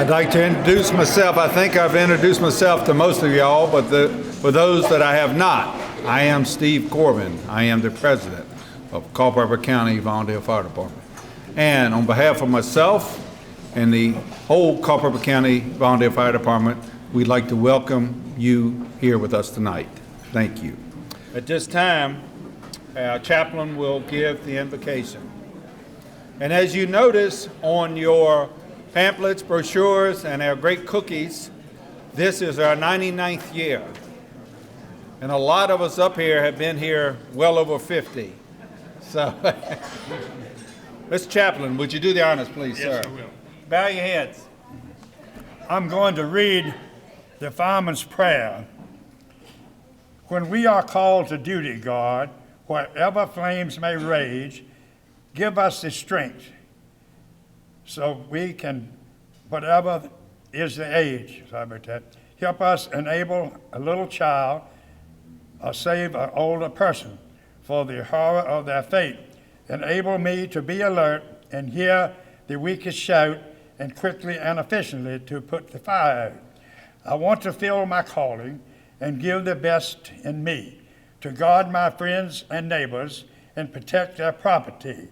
I'd like to introduce myself. I think I've introduced myself to most of y'all, but for those that I have not, I am Steve Corbin. I am the president of Culpeper County Volunteer Fire Department. And on behalf of myself and the whole Culpeper County Volunteer Fire Department, we'd like to welcome you here with us tonight. Thank you. At this time, our chaplain will give the invocation. And as you notice on your pamphlets, brochures, and our great cookies, this is our 99th year. And a lot of us up here have been here well over 50. So, Mr. Chaplain, would you do the honors, please, sir? Yes, I will. Bow your heads. I'm going to read the fireman's prayer. When we are called to duty, God, wherever flames may rage, give us the strength so we can, whatever is the age, help us enable a little child or save an older person for the horror of their fate. Enable me to be alert and hear the weakest shout and quickly and efficiently to put the fire out. I want to fill my calling and give the best in me to guard my friends and neighbors and protect their property.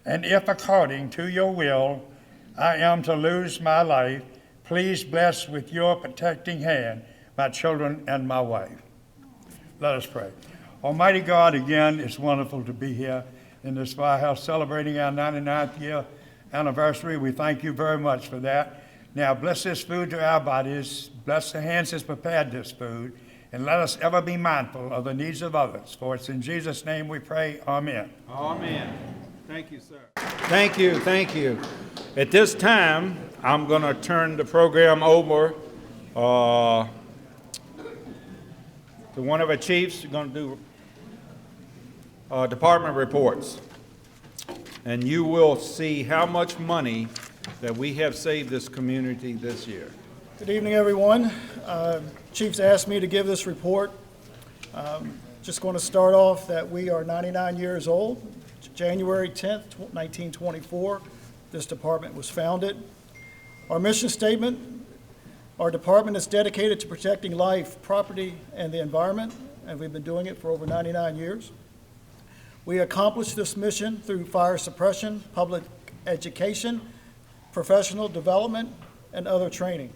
And if according to your will I am to lose my life, please bless with your protecting hand my children and my wife. Let us pray. Almighty God, again, it's wonderful to be here in this firehouse celebrating our 99th year anniversary. We thank you very much for that. Now bless this food to our bodies, bless the hands that's prepared this food, and let us ever be mindful of the needs of others. For it's in Jesus' name we pray, amen. Amen. Thank you, sir. Thank you, thank you. At this time, I'm going to turn the program over to one of our chiefs. We're going to do department reports. And you will see how much money that we have saved this community this year. Good evening, everyone. Chief's asked me to give this report. Just going to start off that we are 99 years old. January 10th, 1924, this department was founded. Our mission statement, our department is dedicated to protecting life, property, and the environment, and we've been doing it for over 99 years. We accomplish this mission through fire suppression, public education, professional development, and other training.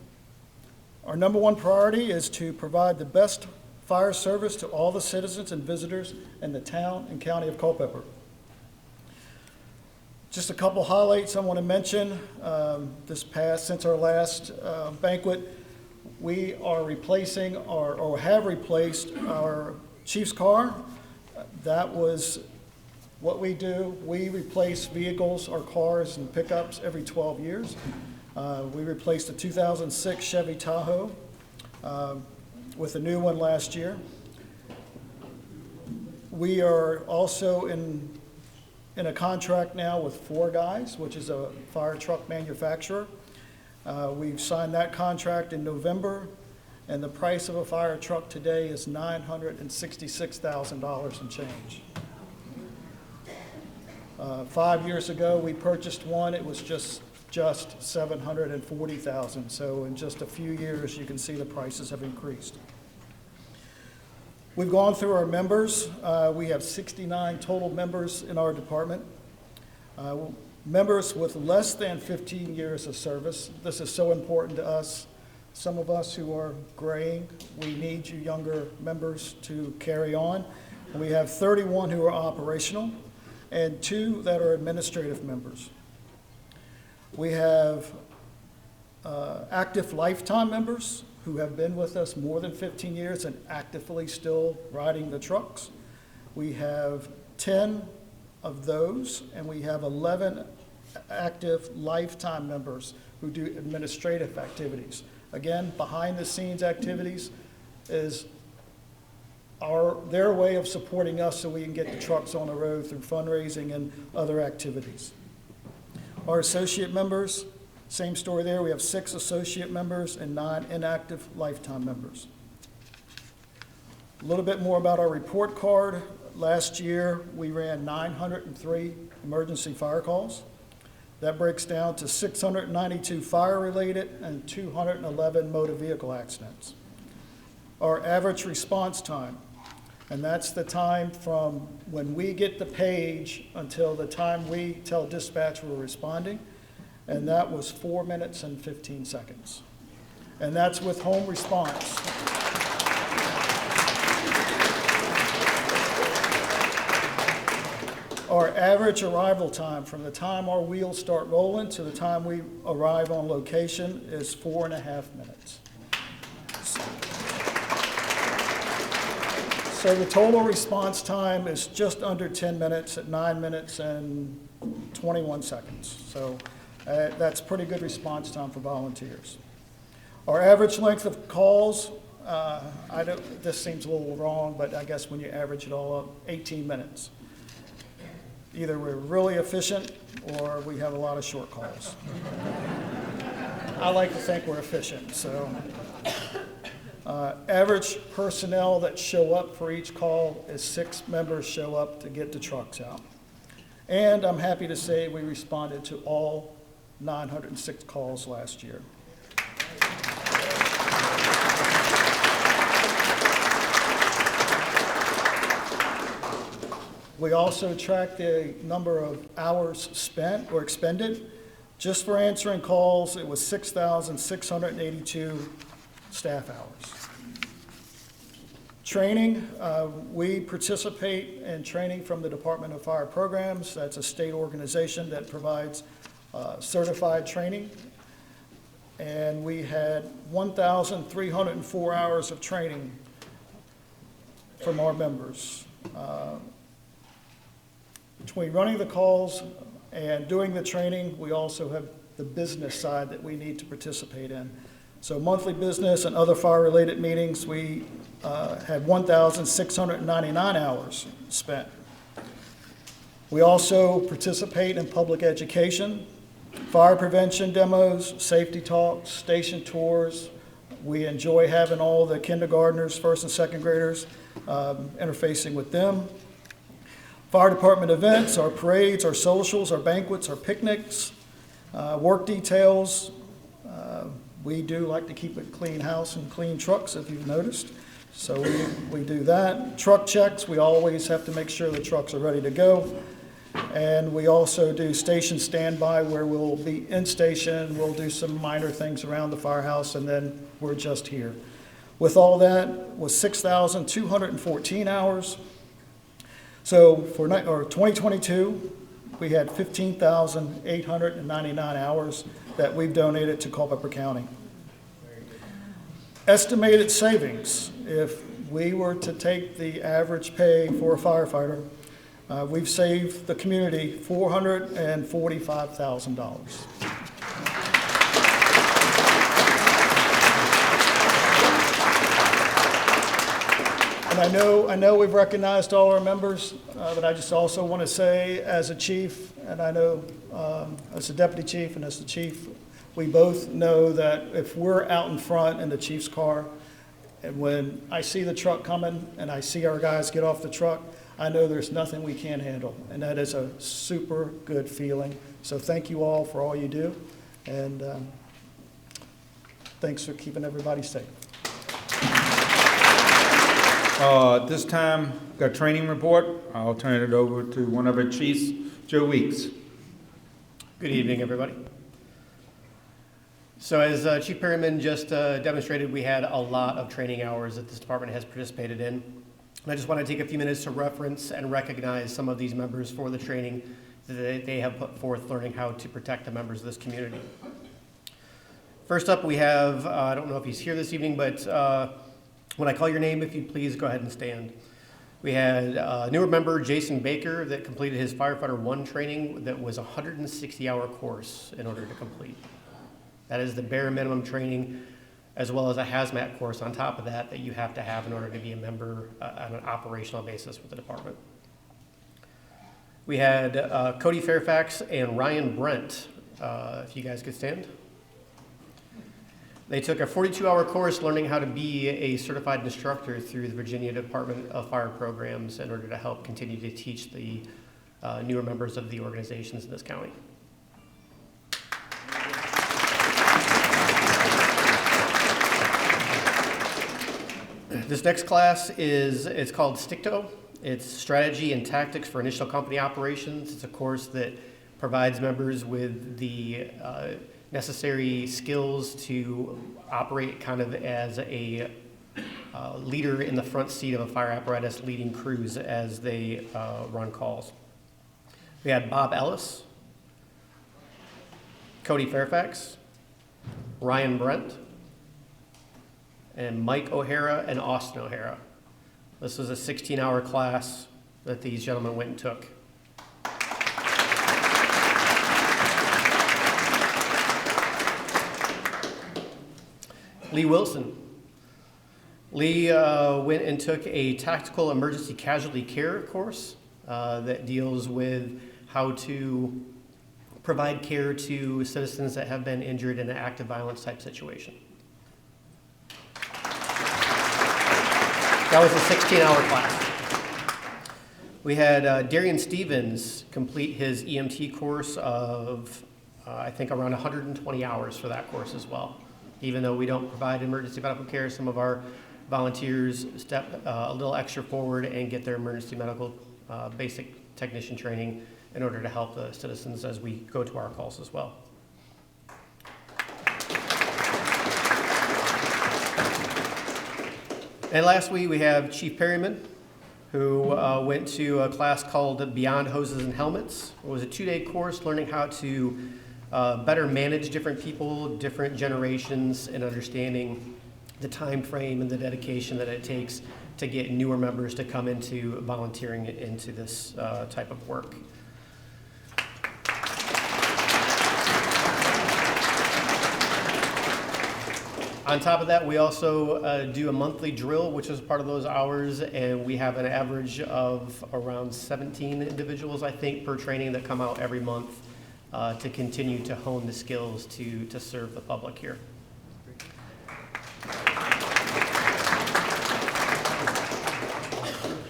Our number one priority is to provide the best fire service to all the citizens and visitors in the town and county of Culpeper. Just a couple highlights I want to mention. Since our last banquet, we are replacing or have replaced our chief's car. That was what we do. We replace vehicles, our cars and pickups every 12 years. We replaced a 2006 Chevy Tahoe with a new one last year. We are also in a contract now with Four Guys, which is a fire truck manufacturer. We've signed that contract in November, and the price of a fire truck today is $966,000 and change. 5 years ago, we purchased one. It was just $740,000. So in just a few years, you can see the prices have increased. We've gone through our members. We have 69 total members in our department. Members with less than 15 years of service. This is so important to us. Some of us who are graying, we need you younger members to carry on. And we have 31 who are operational and 2 that are administrative members. We have active lifetime members who have been with us more than 15 years and actively still riding the trucks. We have 10 of those, and we have 11 active lifetime members who do administrative activities. Again, behind the scenes activities is their way of supporting us so we can get the trucks on the road through fundraising and other activities. Our associate members, same story there. We have 6 associate members and 9 inactive lifetime members. A little bit more about our report card. Last year, we ran 903 emergency fire calls. That breaks down to 692 fire-related and 211 motor vehicle accidents. Our average response time, and that's the time from when we get the page until the time we tell dispatch we're responding, and that was 4 minutes and 15 seconds. And that's with home response. Our average arrival time from the time our wheels start rolling to the time we arrive on location is 4.5 minutes. So the total response time is just under 10 minutes at 9 minutes and 21 seconds. So that's pretty good response time for volunteers. Our average length of calls, this seems a little wrong, but I guess when you average it all up, 18 minutes. Either we're really efficient or we have a lot of short calls. I like to think we're efficient, so. Average personnel that show up for each call is 6 members show up to get the trucks out. And I'm happy to say we responded to all 906 calls last year. We also track the number of hours spent or expended. Just for answering calls, it was 6,682 staff hours. Training, we participate in training from the Department of Fire Programs. That's a state organization that provides certified training. And we had 1,304 hours of training from our members. Between running the calls and doing the training, we also have the business side that we need to participate in. So monthly business and other fire-related meetings, we had 1,699 hours spent. We also participate in public education, fire prevention demos, safety talks, station tours. We enjoy having all the kindergartners, first and second graders, interfacing with them. Fire department events, our parades, our socials, our banquets, our picnics, work details. We do like to keep a clean house and clean trucks, if you've noticed. So we do that. Truck checks, we always have to make sure the trucks are ready to go. And we also do station standby where we'll be in station, we'll do some minor things around the firehouse, and then we're just here. With all that was 6,214 hours. So for 2022, we had 15,899 hours that we've donated to Culpeper County. Estimated savings, if we were to take the average pay for a firefighter, we've saved the community $445,000. And I know we've recognized all our members, but I just also want to say, as a chief, and I know as a deputy chief and as the chief, we both know that if we're out in front in the chief's car, and when I see the truck coming and I see our guys get off the truck, I know there's nothing we can't handle, and that is a super good feeling. So thank you all for all you do, and thanks for keeping everybody safe. At this time, got a training report. I'll turn it over to one of our chiefs, Joe Weeks. Good evening, everybody. So as Chief Perryman just demonstrated, we had a lot of training hours that this department has participated in. And I just want to take a few minutes to reference and recognize some of these members for the training that they have put forth learning how to protect the members of this community. First up, we have, I don't know if he's here this evening, but when I call your name, if you'd please go ahead and stand. We had a newer member, Jason Baker, that completed his Firefighter 1 training that was a 160-hour course in order to complete. That is the bare minimum training, as well as a hazmat course on top of that that you have to have in order to be a member on an operational basis with the department. We had Cody Fairfax and Ryan Brent, if you guys could stand. They took a 42-hour course learning how to be a certified instructor through the Virginia Department of Fire Programs in order to help continue to teach the newer members of the organizations in this county. This next class it's called STICTO. It's Strategy and Tactics for Initial Company Operations. It's a course that provides members with the necessary skills to operate kind of as a leader in the front seat of a fire apparatus, leading crews as they run calls. We had Bob Ellis, Cody Fairfax, Ryan Brent, and Mike O'Hara and Austin O'Hara. This was a 16-hour class that these gentlemen went and took. Lee Wilson. Lee went and took a tactical emergency casualty care course that deals with how to provide care to citizens that have been injured in an active violence type situation. That was a 16-hour class. We had Darian Stevens complete his EMT course of, I think, around 120 hours for that course as well. Even though we don't provide emergency medical care, some of our volunteers step a little extra forward and get their emergency medical basic technician training in order to help the citizens as we go to our calls as well. And lastly, we have Chief Perryman, who went to a class called Beyond Hoses and Helmets. It was a 2-day course learning how to better manage different people, different generations, and understanding the time frame and the dedication that it takes to get newer members to come into volunteering into this type of work. On top of that, we also do a monthly drill, which is part of those hours, and we have an average of around 17 individuals, I think, per training that come out every month to continue to hone the skills to serve the public here.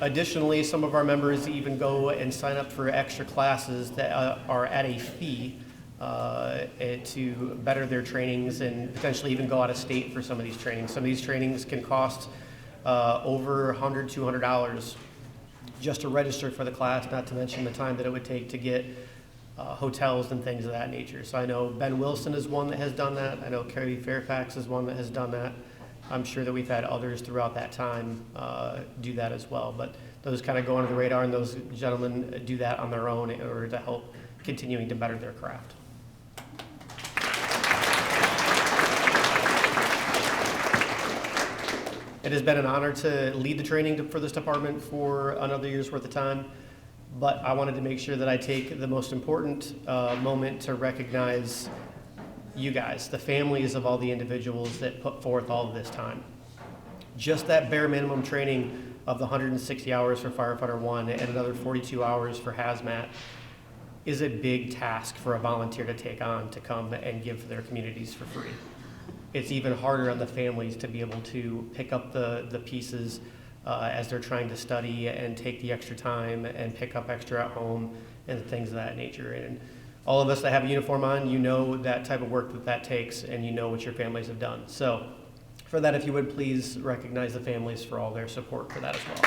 Additionally, some of our members even go and sign up for extra classes that are at a fee to better their trainings and potentially even go out of state for some of these trainings. Some of these trainings can cost over $100, $200 just to register for the class, not to mention the time that it would take to get hotels and things of that nature. So I know Ben Wilson is one that has done that. I know Cody Fairfax is one that has done that. I'm sure that we've had others throughout that time do that as well. But those kind of go under the radar, and those gentlemen do that on their own in order to help continuing to better their craft. It has been an honor to lead the training for this department for another year's worth of time, but I wanted to make sure that I take the most important moment to recognize you guys, the families of all the individuals that put forth all of this time. Just that bare minimum training of the 160 hours for Firefighter 1 and another 42 hours for hazmat is a big task for a volunteer to take on to come and give for their communities for free. It's even harder on the families to be able to pick up the pieces as they're trying to study and take the extra time and pick up extra at home and things of that nature. And all of us that have a uniform on, you know that type of work that takes, and you know what your families have done. So for that, if you would please recognize the families for all their support for that as well.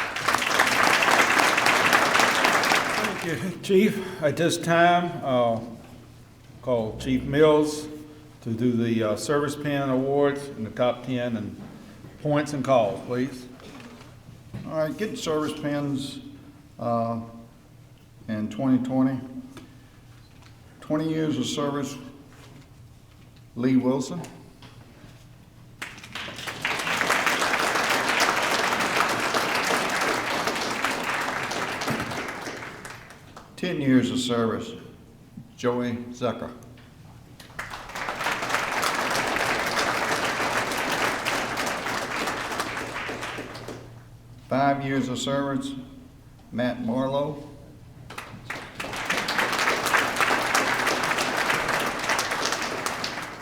Thank you, Chief. At this time, call Chief Mills to do the Service Pin Awards in the top 10 and points and calls, please. All right, getting service pins in 2020. 20 years of service, Lee Wilson. Ten years of service, Joey Zucker. 5 years of service, Matt Marlowe.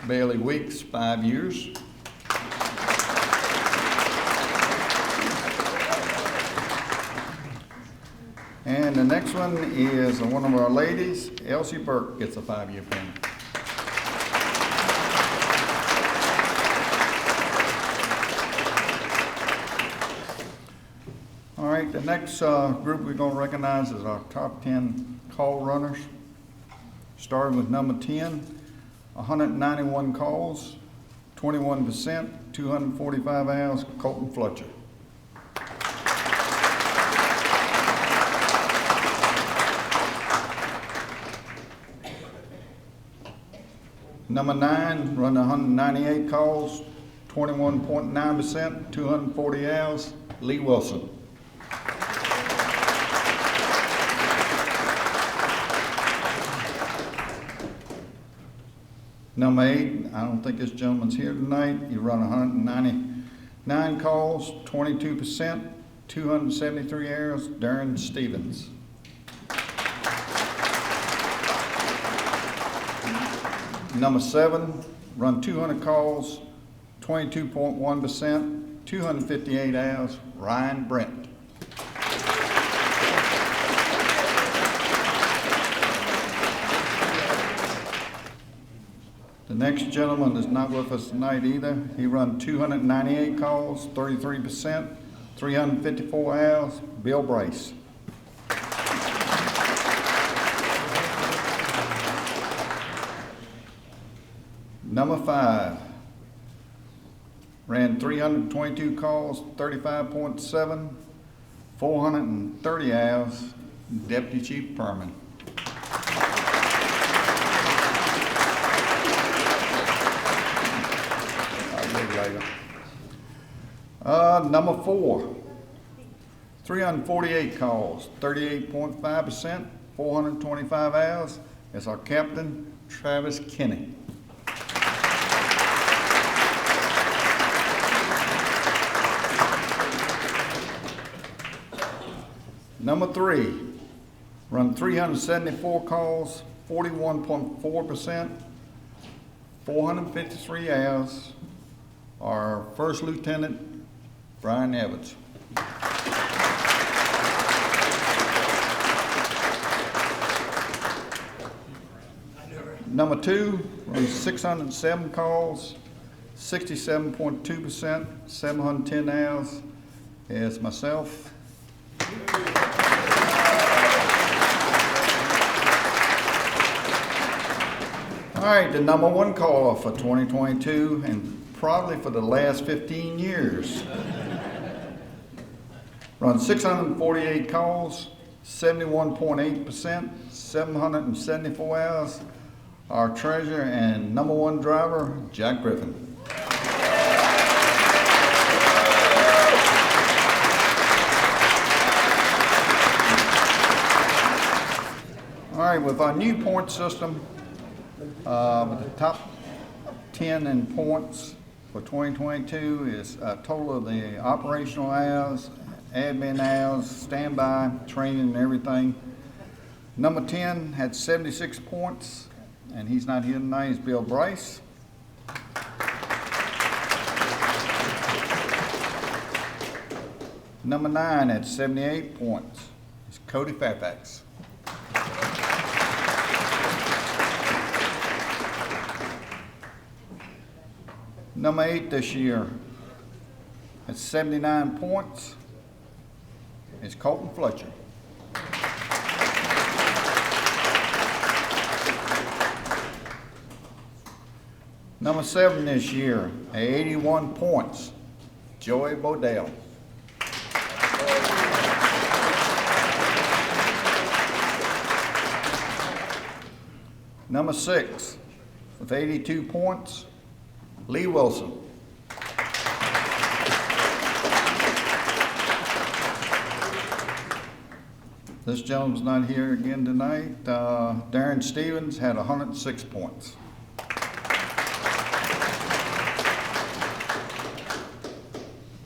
5 years. And the next one is one of our ladies, Elsie Burke, gets a 5-year pin. right, the next group we're going to recognize is our top 10 call runners. Starting with number 10, 191 calls, 21%, 245 hours, Colton Fletcher. Number 9, run 198 calls, 21.9%, 240 hours, Lee Wilson. Number 8, I don't think this gentleman's here tonight. He run 199 calls, 22%, 273 hours, Darren Stevens. Number 7, run 200 calls, 22.1%, 258 hours, Ryan Brent. The next gentleman is not with us tonight either. He run 298 calls, 33%, 354 hours, Bill Brace. Number 5, ran 322 calls, 35.7, 430 hours, Deputy Chief Perman. Number 4, 348 calls, 38.5%, 425 hours, is our captain, Travis Kinney. Number 3, run 374 calls, 41.4%, 453 hours, our First Lieutenant, Brian Evans. Number 2, runs 607 calls, 67.2%, 710 hours, is myself. All right, the number 1 caller for 2022 and probably for the last 15 years. Run 648 calls, 71.8%, 774 hours. Our treasurer and number 1 driver, Jack Griffin. All right, with our new point system, with the top 10 in points for 2022 is a total of the operational hours, admin hours, standby, training, and everything. Number 10 had 76 points, and he's not here tonight. He's Bill Bryce. Number 9 had 78 points. It's Cody Fairfax. Number 8 this year at 79 points is Colton Fletcher. Number 7 this year at 81 points, Joey Bodell. Number 6 with 82 points, Lee Wilson. This gentleman's not here again tonight. Darren Stevens had 106 points.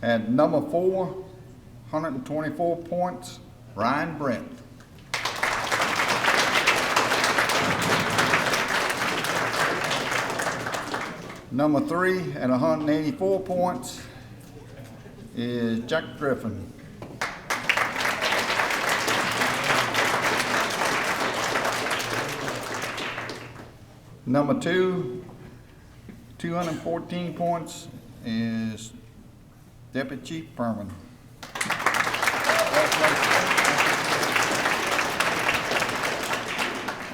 At number 4, 124 points, Ryan Brent. Number 3 at 184 points is Jack Griffin. Number 2, 214 points is Deputy Chief Perman.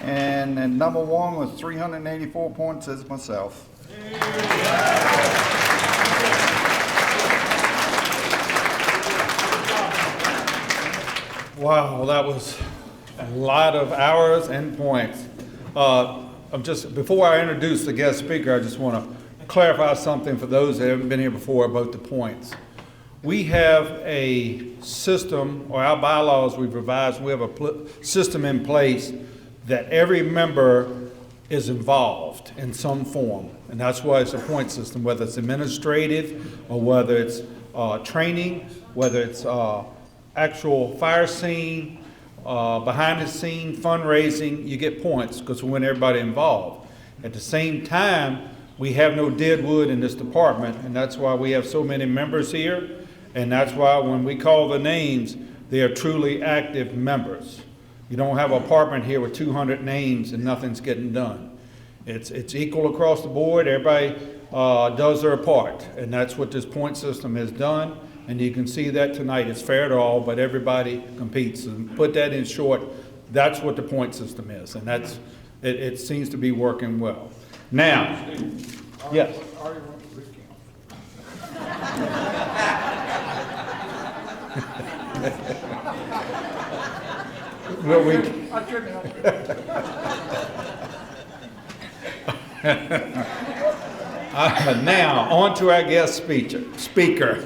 And then number one with 384 points is myself. Wow, that was a lot of hours and points. Before I introduce the guest speaker, I just want to clarify something for those that haven't been here before about the points. We have a system, or our bylaws we've revised, we have a system in place that every member is involved in some form. And that's why it's a point system, whether it's administrative or whether it's training, whether it's actual fire scene, behind the scene fundraising, you get points because we want everybody involved. At the same time, we have no dead wood in this department, and that's why we have so many members here, and that's why when we call the names, they are truly active members. You don't have an apartment here with 200 names and nothing's getting done. It's equal across the board. Everybody does their part, and that's what this point system has done. And you can see that tonight. It's fair to all, but everybody competes. And put that in short, that's what the point system is, and it seems to be working well. Now, yes. Well, I couldn't help it. Now, on to our guest speaker.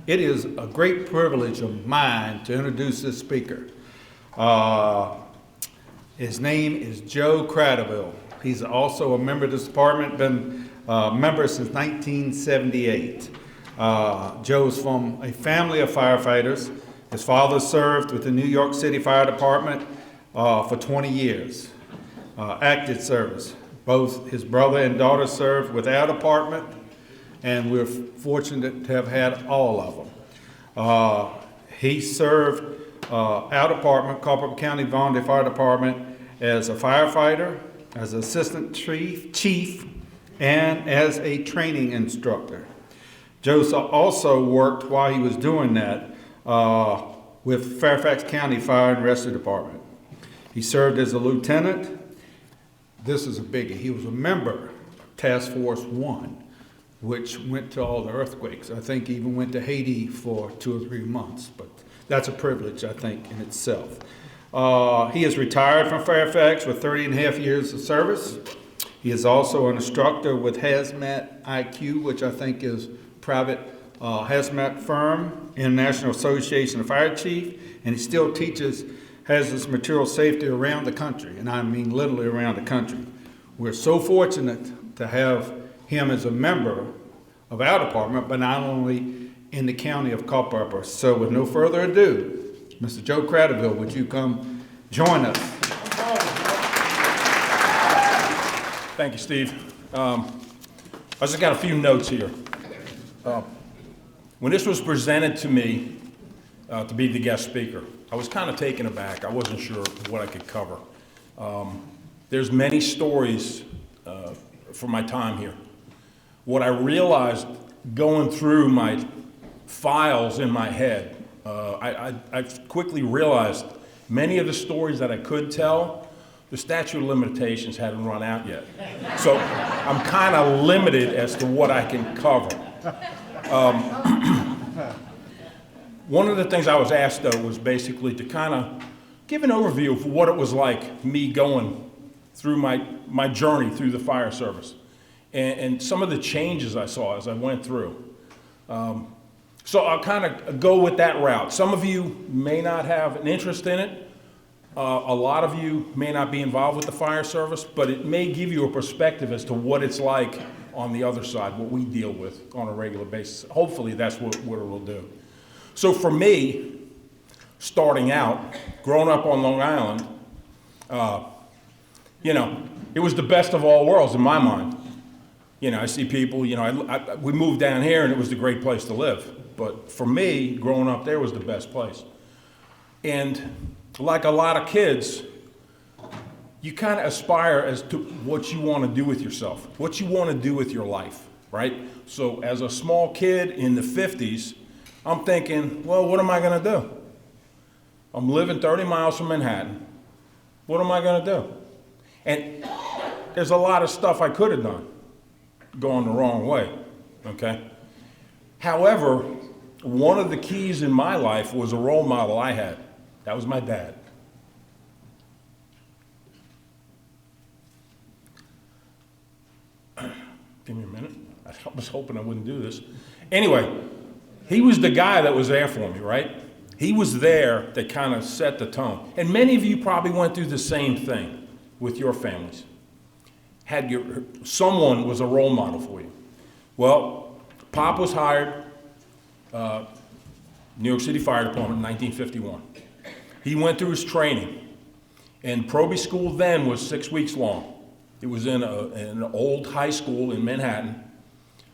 It is a great privilege of mine to introduce this speaker. His name is Joe Cradaville. He's also a member of this department, been a member since 1978. Joe's from a family of firefighters. His father served with the New York City Fire Department for 20 years, active service. Both his brother and daughter served with our department, and we're fortunate to have had all of them. He served our department, Culpeper County Volunteer Fire Department, as a firefighter, as assistant chief, and as a training instructor. Joe also worked while he was doing that with Fairfax County Fire and Rescue Department. He served as a lieutenant. This is a biggie. He was a member of Task Force 1, which went to all the earthquakes. I think he even went to Haiti for 2 or 3 months, but that's a privilege, I think, in itself. He is retired from Fairfax with 30 and a half years of service. He is also an instructor with Hazmat IQ, which I think is private hazmat firm, International Association of Fire Chiefs, and he still teaches hazardous material safety around the country, and I mean literally around the country. We're so fortunate to have him as a member of our department, but not only in the county of Culpeper. So with no further ado, Mr. Joe Cradaville, would you come join us? Thank you, Steve. I just got a few notes here. When this was presented to me to be the guest speaker, I was kind of taken aback. I wasn't sure what I could cover. There's many stories from my time here. What I realized going through my files in my head, I quickly realized many of the stories that I could tell, the statute of limitations hadn't run out yet. So I'm kind of limited as to what I can cover. One of the things I was asked, though, was basically to kind of give an overview of what it was like me going through my journey through the fire service and some of the changes I saw as I went through. So I'll kind of go with that route. Some of you may not have an interest in it. A lot of you may not be involved with the fire service, but it may give you a perspective as to what it's like on the other side, what we deal with on a regular basis. Hopefully that's what it will do. So for me, starting out, growing up on Long Island, it was the best of all worlds in my mind. I see people, we moved down here and it was the great place to live. But for me, growing up there was the best place. And like a lot of kids, you kind of aspire as to what you want to do with yourself, what you want to do with your life, right? So as a small kid in the 50s, I'm thinking, well, what am I gonna do? I'm living 30 miles from Manhattan. What am I gonna do? And there's a lot of stuff I could have done going the wrong way, okay? However, one of the keys in my life was a role model I had. That was my dad. Give me a minute. I was hoping I wouldn't do this. Anyway, he was the guy that was there for me, right? He was there to kind of set the tone. And many of you probably went through the same thing with your families. Someone was a role model for you. Well, Pop was hired, New York City Fire Department in 1951. He went through his training, and Proby School then was 6 weeks long. It was in an old high school in Manhattan,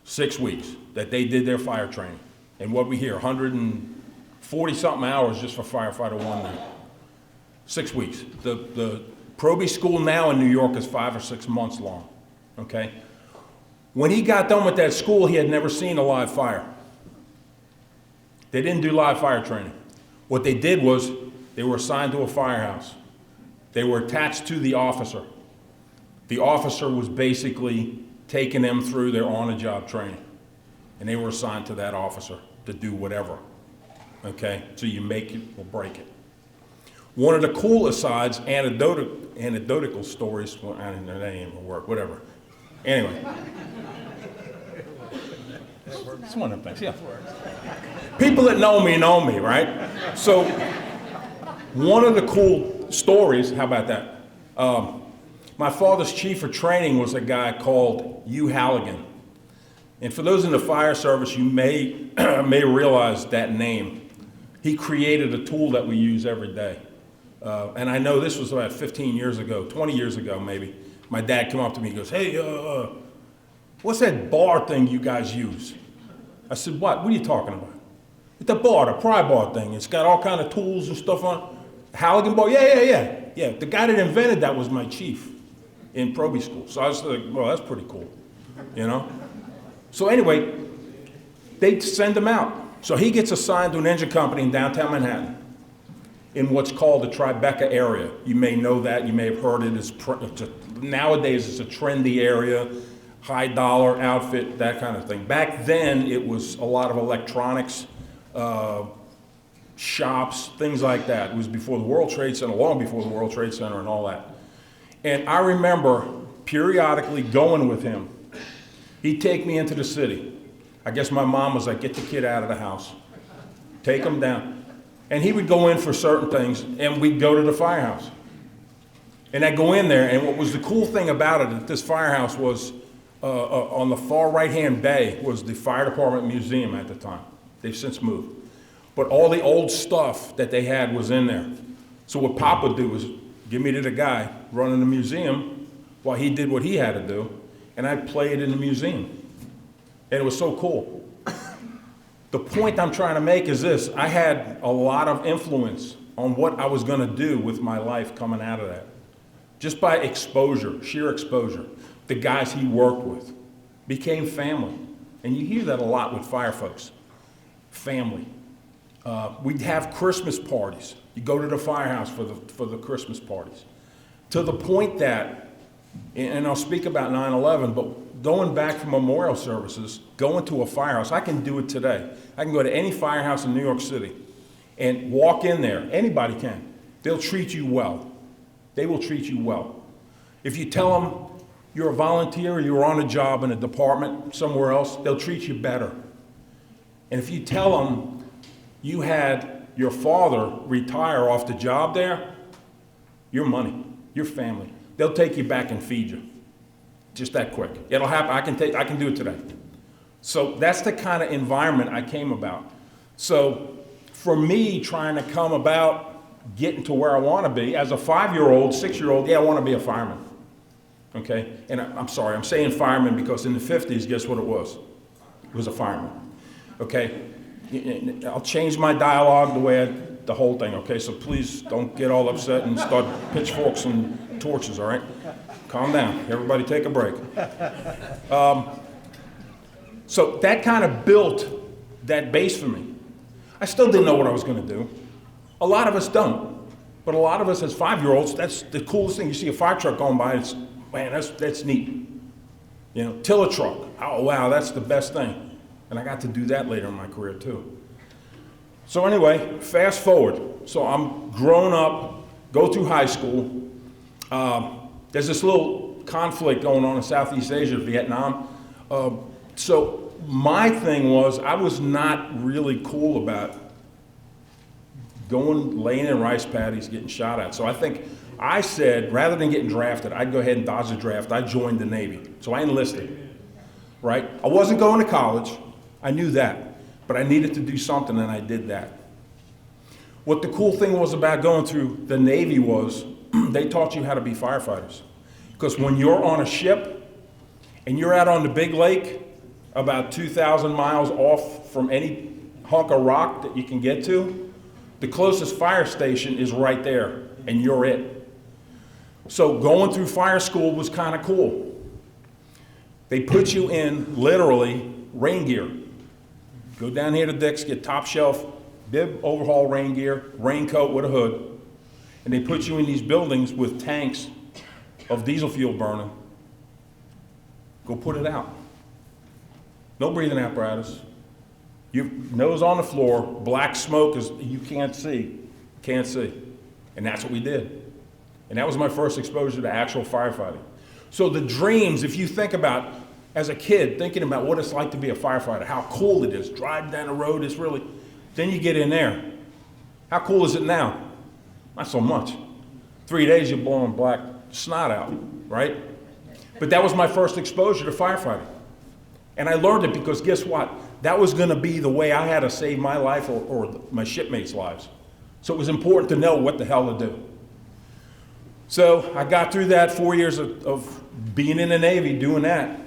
6 weeks that they did their fire training. And what we hear, 140-something hours just for firefighter one now. 6 weeks. The Proby School now in New York is 5 or 6 months long, okay? When he got done with that school, he had never seen a live fire. They didn't do live fire training. What they did was they were assigned to a firehouse. They were attached to the officer. The officer was basically taking them through their on-the-job training. And they were assigned to that officer to do whatever, okay? So you make it or break it. One of the cool asides, anecdotal stories, well, I don't know, that ain't gonna work, whatever. Anyway. It's one of them things, yeah. People that know me, right? So, one of the cool stories, how about that? My father's chief of training was a guy called Hugh Halligan. And for those in the fire service, you may realize that name. He created a tool that we use every day. And I know this was about 15 years ago, 20 years ago maybe. My dad came up to me and goes, hey, what's that bar thing you guys use? I said, what? What are you talking about? It's the bar, the pry bar thing. It's got all kind of tools and stuff on it. Halligan bar? Yeah. The guy that invented that was my chief in Proby School. So I was like, well, that's pretty cool, you know? So anyway, they send him out. So he gets assigned to an engine company in downtown Manhattan in what's called the Tribeca area. You may know that, you may have heard it. Nowadays it's a trendy area, high dollar outfit, that kind of thing. Back then it was a lot of electronics, shops, things like that. It was before the World Trade Center, long before the World Trade Center and all that. And I remember periodically going with him. He'd take me into the city. I guess my mom was like, get the kid out of the house. Take him down. And he would go in for certain things, and we'd go to the firehouse. And I'd go in there, and what was the cool thing about it, at this firehouse was, on the far right-hand bay was the fire department museum at the time. They've since moved. But all the old stuff that they had was in there. So what Pop would do was give me to the guy running the museum while he did what he had to do, and I'd play it in the museum. And it was so cool. The point I'm trying to make is this: I had a lot of influence on what I was gonna do with my life coming out of that. Just by exposure, sheer exposure. The guys he worked with became family. And you hear that a lot with fire folks. Family. We'd have Christmas parties. You go to the firehouse for the Christmas parties. To the point that, and I'll speak about 9/11, but going back from memorial services, going to a firehouse, I can do it today. I can go to any firehouse in New York City and walk in there. Anybody can. They'll treat you well. They will treat you well. If you tell them you're a volunteer or you're on a job in a department somewhere else, they'll treat you better. And if you tell them you had your father retire off the job there, your money, your family, they'll take you back and feed you. Just that quick. It'll happen. I can do it today. So that's the kind of environment I came about. So for me, trying to come about getting to where I want to be, as a 5-year-old, 6-year-old, yeah, I want to be a fireman. Okay? And I'm sorry, I'm saying fireman because in the 50s, guess what it was? It was a fireman. Okay? I'll change my dialogue the whole thing, okay? So please don't get all upset and start pitchforks and torches, all right? Calm down. Everybody take a break. So that kind of built that base for me. I still didn't know what I was going to do. A lot of us don't. But a lot of us as 5-year-olds, that's the coolest thing. You see a fire truck going by, it's, man, that's neat. You know, tiller truck, oh wow, that's the best thing. And I got to do that later in my career too. So anyway, fast forward. So I'm grown up, go through high school. There's this little conflict going on in Southeast Asia, Vietnam. So my thing was, I was not really cool about going, laying in rice paddies, getting shot at. So I think I said, rather than getting drafted, I'd go ahead and dodge the draft. I joined the Navy. So I enlisted, right? I wasn't going to college. I knew that. But I needed to do something, and I did that. What the cool thing was about going through the Navy was they taught you how to be firefighters. Because when you're on a ship and you're out on the big lake, about 2,000 miles off from any hunk of rock that you can get to, the closest fire station is right there, and you're it. So going through fire school was kind of cool. They put you in, literally, rain gear. Go down here to Dick's, get top shelf, bib overhaul rain gear, raincoat with a hood, and they put you in these buildings with tanks of diesel fuel burning. Go put it out. No breathing apparatus. Your nose on the floor, black smoke is, you can't see. And that's what we did. And that was my first exposure to actual firefighting. So the dreams, if you think about, as a kid, thinking about what it's like to be a firefighter, how cool it is, driving down the road, it's really, then you get in there. How cool is it now? Not so much. 3 days you're blowing black snot out, right? But that was my first exposure to firefighting. And I learned it because guess what? That was going to be the way I had to save my life or my shipmates' lives. So it was important to know what the hell to do. So I got through that 4 years of being in the Navy, doing that.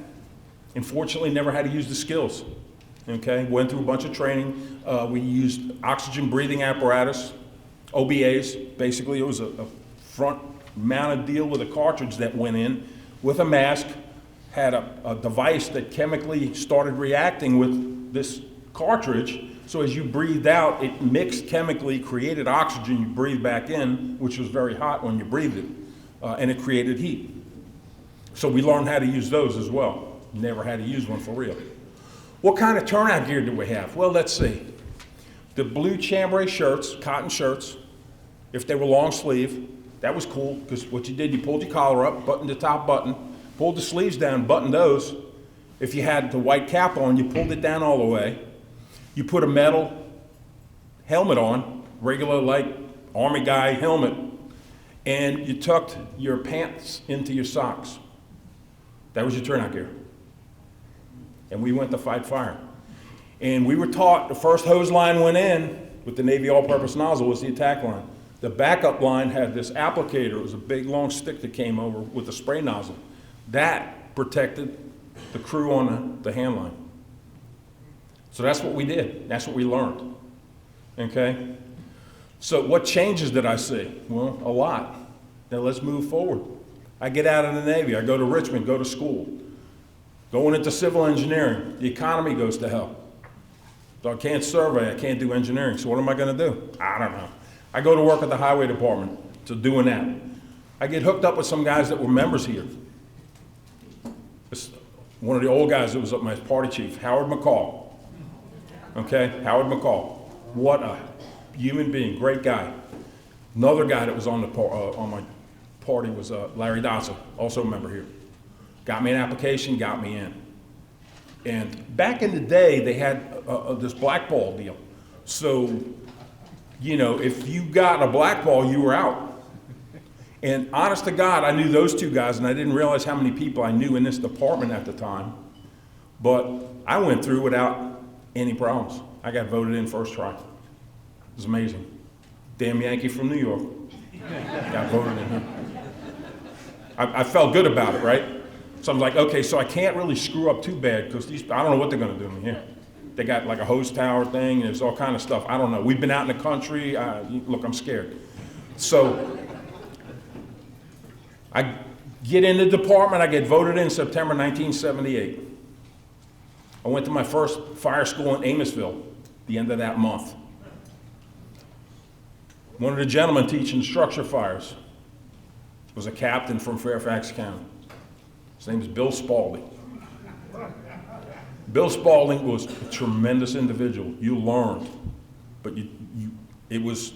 And fortunately never had to use the skills. Okay, went through a bunch of training. We used oxygen breathing apparatus, OBAs. Basically it was a front mounted deal with a cartridge that went in with a mask, had a device that chemically started reacting with this cartridge. So as you breathed out, it mixed chemically, created oxygen, you breathe back in, which was very hot when you breathed it, and it created heat. So we learned how to use those as well. Never had to use one for real. What kind of turnout gear did we have? Well, let's see. The blue chambray shirts, cotton shirts, if they were long sleeve, that was cool, because what you did, you pulled your collar up, buttoned the top button, pulled the sleeves down, buttoned those. If you had the white cap on, you pulled it down all the way. You put a metal helmet on, regular like Army guy helmet, and you tucked your pants into your socks. That was your turnout gear. And we went to fight fire. And we were taught the first hose line went in with the Navy all-purpose nozzle was the attack line. The backup line had this applicator. It was a big long stick that came over with the spray nozzle. That protected the crew on the hand line. So that's what we did. That's what we learned. Okay? So what changes did I see? Well, a lot. Now let's move forward. I get out of the Navy. I go to Richmond, go to school. Going into civil engineering, the economy goes to hell. So I can't survey, I can't do engineering. So what am I going to do? I don't know. I go to work at the highway department, so doing that. I get hooked up with some guys that were members here. One of the old guys that was up my party chief, Howard McCall. Okay, Howard McCall. What a human being, great guy. Another guy that was on my party was Larry Dotson, also a member here. Got me an application, got me in. And back in the day, they had this blackball deal. So, you know, if you got a blackball, you were out. And honest to God, I knew those two guys, and I didn't realize how many people I knew in this department at the time. But I went through without any problems. I got voted in first try. It was amazing. Damn Yankee from New York. Got voted in here. I felt good about it, right? So I'm like, okay, so I can't really screw up too bad because I don't know what they're going to do to me here. They got like a hose tower thing, and there's all kind of stuff. I don't know. We've been out in the country. Look, I'm scared. So I get in the department. I get voted in September 1978. I went to my first fire school in Amosville the end of that month. One of the gentlemen teaching structure fires was a captain from Fairfax County. His name is Bill Spaulding. Bill Spaulding was a tremendous individual. You learned, but it was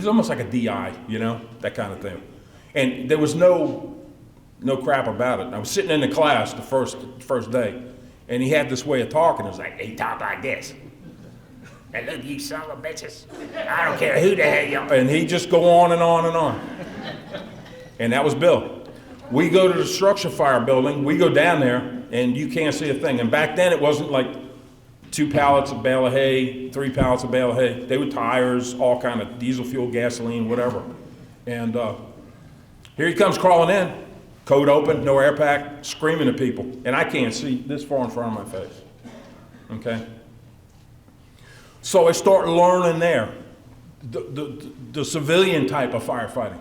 almost like a DI, you know, that kind of thing. And there was no crap about it. I was sitting in the class the first day, and he had this way of talking. It was like, he talked like this. And look, you son of bitches. I don't care who the hell you are. And he'd just go on and on and on. And that was Bill. We go to the structure fire building, we go down there, and you can't see a thing. And back then, it wasn't like 2 pallets of bale of hay, 3 pallets of bale of hay. They were tires, all kind of diesel fuel, gasoline, whatever. And here he comes crawling in, coat open, no air pack, screaming at people. And I can't see this far in front of my face, okay? So I start learning there, the civilian type of firefighting,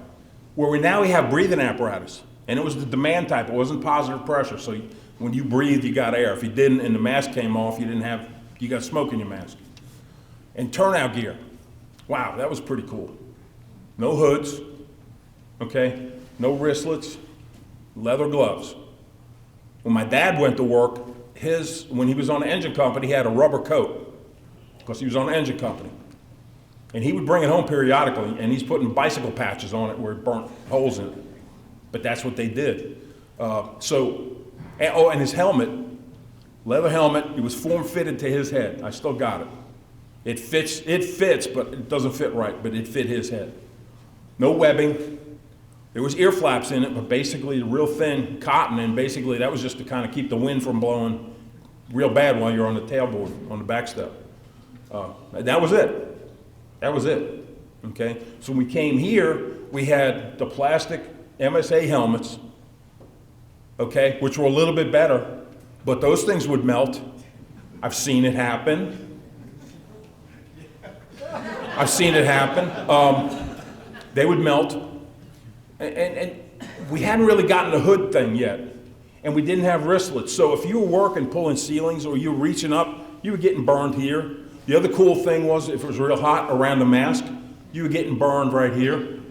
where we have breathing apparatus. And it was the demand type, it wasn't positive pressure. So when you breathed, you got air. If you didn't and the mask came off, you got smoke in your mask. And turnout gear, wow, that was pretty cool. No hoods, okay? No wristlets, leather gloves. When my dad went to work, when he was on the engine company, he had a rubber coat because he was on the engine company. And he would bring it home periodically, and he's putting bicycle patches on it where it burnt holes in it. But that's what they did. And his helmet, leather helmet, it was form-fitted to his head. I still got it. It fits, but it doesn't fit right, but it fit his head. No webbing. There was ear flaps in it, but basically real thin cotton, and basically that was just to kind of keep the wind from blowing real bad while you're on the tailboard, on the back step. That was it. That was it, okay? So when we came here, we had the plastic MSA helmets, okay, which were a little bit better, but those things would melt. I've seen it happen. I've seen it happen. They would melt. And we hadn't really gotten the hood thing yet, and we didn't have wristlets. So if you were working pulling ceilings or you were reaching up, you were getting burned here. The other cool thing was if it was real hot around the mask, you were getting burned right here.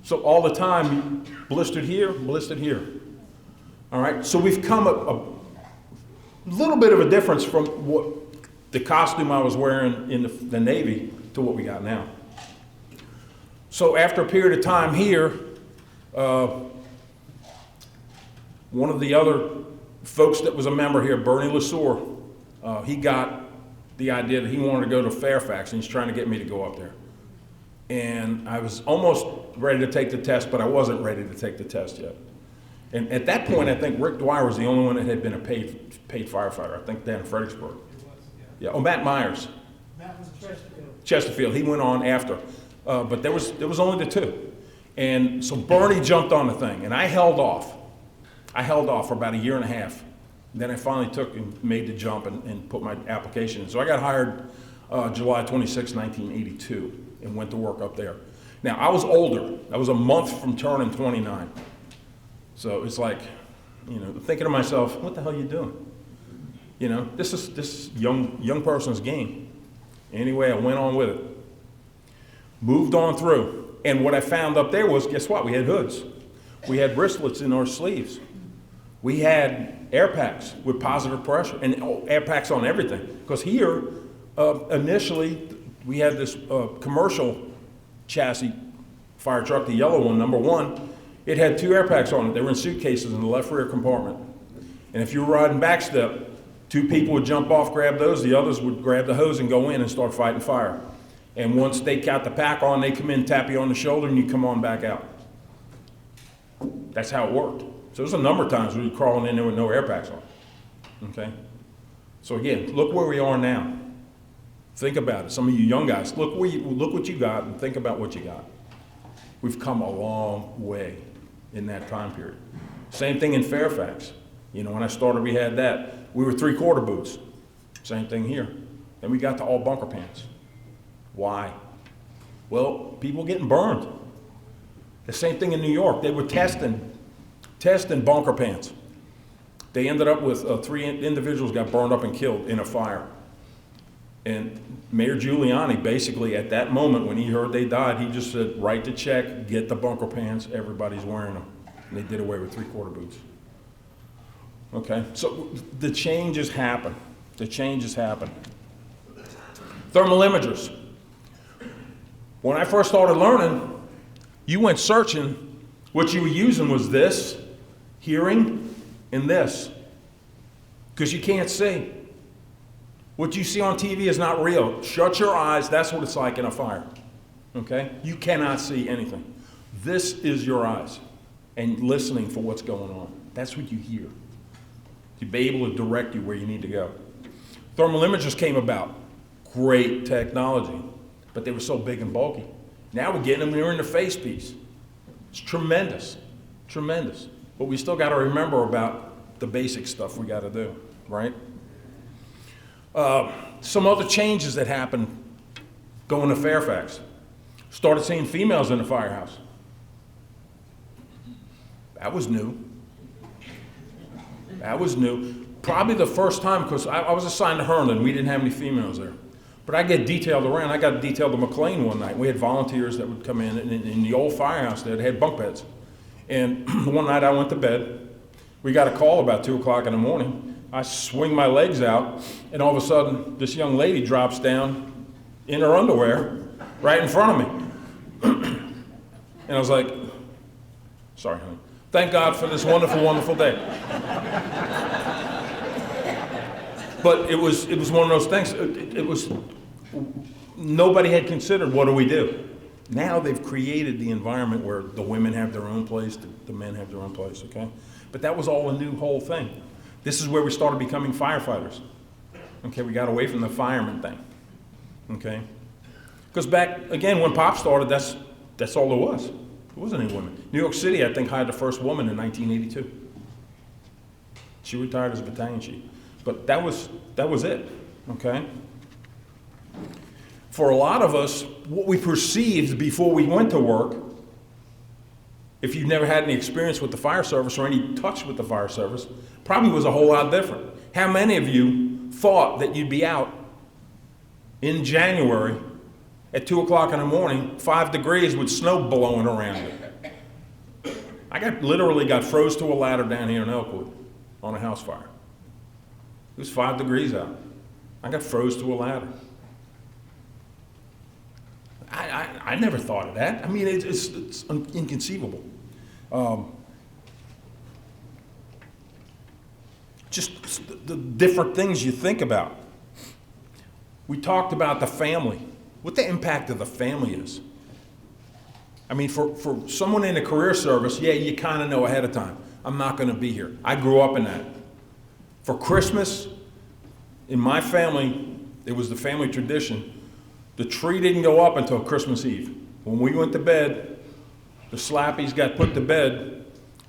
So all the time, blistered here, blistered here. All right, so we've come a little bit of a difference from what the costume I was wearing in the Navy to what we got now. So after a period of time here, one of the other folks that was a member here, Bernie Lesueur, he got the idea that he wanted to go to Fairfax, and he's trying to get me to go up there. And I was almost ready to take the test, but I wasn't ready to take the test yet. And at that point, I think Rick Dwyer was the only one that had been a paid firefighter, I think down in Fredericksburg. Yeah, oh, Matt Myers. Matt was Chesterfield, he went on after. But there was only the two. And so Bernie jumped on the thing, and I held off. I held off for about a year and a half. Then I finally took and made the jump and put my application in. So I got hired July 26, 1982, and went to work up there. Now, I was older. I was a month from turning 29. So it's like, you know, thinking to myself, what the hell are you doing? You know, this is young person's game. Anyway, I went on with it. Moved on through. And what I found up there was, guess what? We had hoods. We had wristlets in our sleeves. We had air packs with positive pressure, and air packs on everything. Because here, initially, we had this commercial chassis fire truck, the yellow one, number one. It had 2 air packs on it. They were in suitcases in the left rear compartment. And if you were riding backstep, 2 people would jump off, grab those, the others would grab the hose and go in and start fighting fire. And once they got the pack on, they come in, tap you on the shoulder, and you come on back out. That's how it worked. So there's a number of times we were crawling in there with no air packs on, okay? So again, look where we are now. Think about it. Some of you young guys, look what you got and think about what you got. We've come a long way in that time period. Same thing in Fairfax. You know, when I started, we had that. We were 3/4 boots. Same thing here. Then we got to all bunker pants. Why? Well, people getting burned. The same thing in New York. They were testing bunker pants. They ended up with 3 individuals got burned up and killed in a fire. And Mayor Giuliani, basically at that moment when he heard they died, he just said, write the check, get the bunker pants, everybody's wearing them. And they did away with 3/4 boots. Okay, so the changes happen. The changes happen. Thermal imagers. When I first started learning, you went searching, what you were using was this, hearing, and this, because you can't see. What you see on TV is not real. Shut your eyes, that's what it's like in a fire, okay? You cannot see anything. This is your eyes, and listening for what's going on. That's what you hear. To be able to direct you where you need to go. Thermal imagers came about. Great technology, but they were so big and bulky. Now we're getting them, they're in the face piece. It's tremendous, tremendous. But we still got to remember about the basic stuff we got to do, right? Some other changes that happened going to Fairfax. Started seeing females in the firehouse. That was new. That was new. Probably the first time, because I was assigned to Herndon, we didn't have any females there. But I get detailed around. I got detailed to McLean one night. We had volunteers that would come in the old firehouse there, they had bunk beds. And one night I went to bed. We got a call about 2 o'clock in the morning. I swing my legs out, and all of a sudden, this young lady drops down in her underwear right in front of me. And I was like, sorry, honey. Thank God for this wonderful, wonderful day. But it was one of those things. It was, nobody had considered, what do we do? Now they've created the environment where the women have their own place, the men have their own place, okay? But that was all a new whole thing. This is where we started becoming firefighters. Okay, we got away from the fireman thing, okay? Because back, again, when Pop started, that's all there was. There wasn't any women. New York City, I think, hired the first woman in 1982. She retired as a battalion chief. But that was it, okay? For a lot of us, what we perceived before we went to work, if you've never had any experience with the fire service or any touch with the fire service, probably was a whole lot different. How many of you thought that you'd be out in January at 2 o'clock in the morning, 5 degrees with snow blowing around it? I literally got froze to a ladder down here in Elkwood on a house fire. It was 5 degrees out. I got froze to a ladder. I never thought of that. I mean, it's inconceivable. Just the different things you think about. We talked about the family, what the impact of the family is. I mean, for someone in a career service, yeah, you kind of know ahead of time, I'm not going to be here. I grew up in that. For Christmas, in my family, it was the family tradition. The tree didn't go up until Christmas Eve. When we went to bed, the Slappies got put to bed,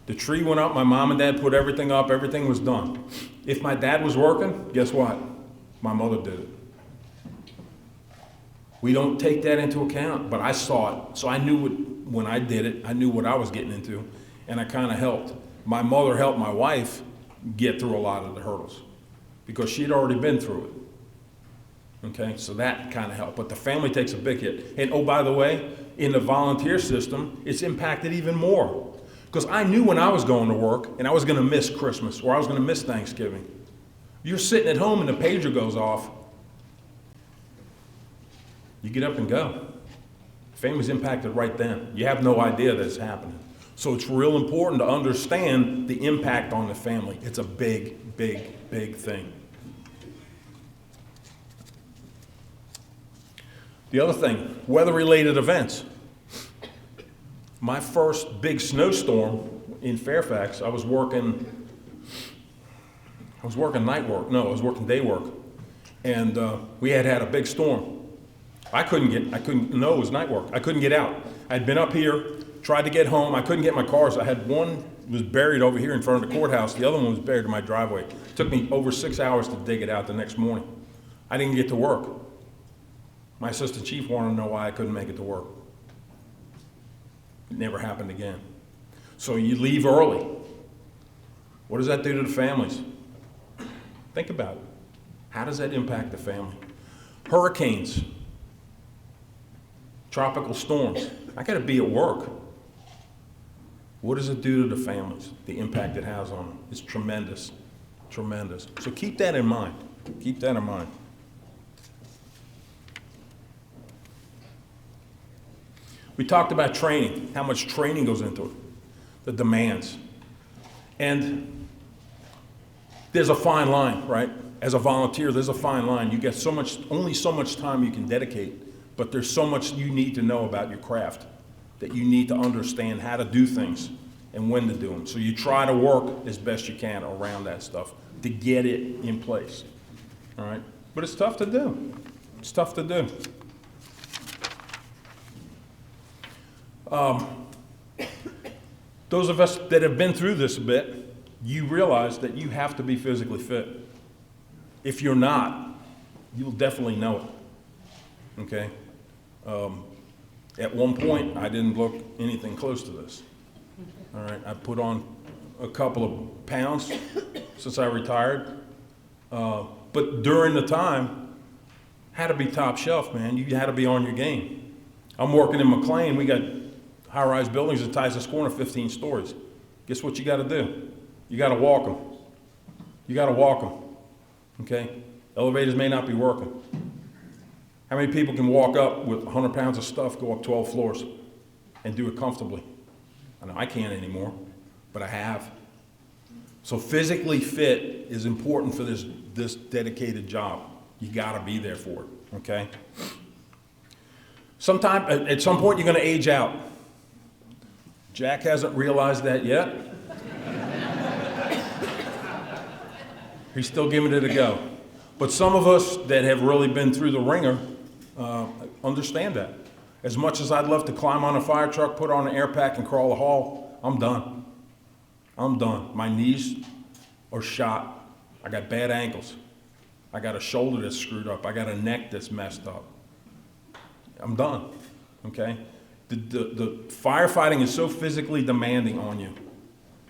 the tree went up, my mom and dad put everything up, everything was done. If my dad was working, guess what? My mother did it. We don't take that into account, but I saw it. So I knew when I did it, I knew what I was getting into, and I kind of helped. My mother helped my wife get through a lot of the hurdles because she'd already been through it. Okay, so that kind of helped, but the family takes a big hit. And oh, by the way, in the volunteer system, it's impacted even more. Because I knew when I was going to work and I was going to miss Christmas or I was going to miss Thanksgiving. You're sitting at home and the pager goes off. You get up and go. Family's impacted right then. You have no idea that it's happening. So it's real important to understand the impact on the family. It's a big, big, big thing. The other thing, weather-related events. My first big snowstorm in Fairfax, I was working night work. No, I was working day work. And we had a big storm. I couldn't know it was night work. I couldn't get out. I'd been up here, tried to get home. I couldn't get my cars. I had one was buried over here in front of the courthouse. The other one was buried in my driveway. It took me over 6 hours to dig it out the next morning. I didn't get to work. My assistant chief wanted to know why I couldn't make it to work. It never happened again. So you leave early. What does that do to the families? Think about it. How does that impact the family? hurricanes, tropical storms. I got to be at work. What does it do to the families? The impact it has on them is tremendous, tremendous. So keep that in mind. Keep that in mind. We talked about training, how much training goes into it, the demands. And there's a fine line, right? As a volunteer, there's a fine line. You get so much, only so much time you can dedicate, but there's so much you need to know about your craft, that you need to understand how to do things and when to do them. So you try to work as best you can around that stuff to get it in place, all right? But it's tough to do. It's tough to do. Those of us that have been through this a bit, you realize that you have to be physically fit. If you're not, you'll definitely know it, okay? At one point, I didn't look anything close to this, all right? I put on a couple of pounds since I retired, but during the time, had to be top shelf, man. You had to be on your game. I'm working in McLean. We got high-rise buildings that ties this corner 15 stories. Guess what you got to do? You got to walk them. You got to walk them, okay? Elevators may not be working. How many people can walk up with 100 pounds of stuff, go up 12 floors, and do it comfortably? I know I can't anymore, but I have. So physically fit is important for this dedicated job. You got to be there for it, okay? At some point, you're going to age out. Jack hasn't realized that yet. He's still giving it a go. But some of us that have really been through the ringer understand that. As much as I'd love to climb on a fire truck, put on an air pack, and crawl a hall, I'm done. I'm done. My knees are shot. I got bad ankles. I got a shoulder that's screwed up. I got a neck that's messed up. I'm done, okay? The firefighting is so physically demanding on you.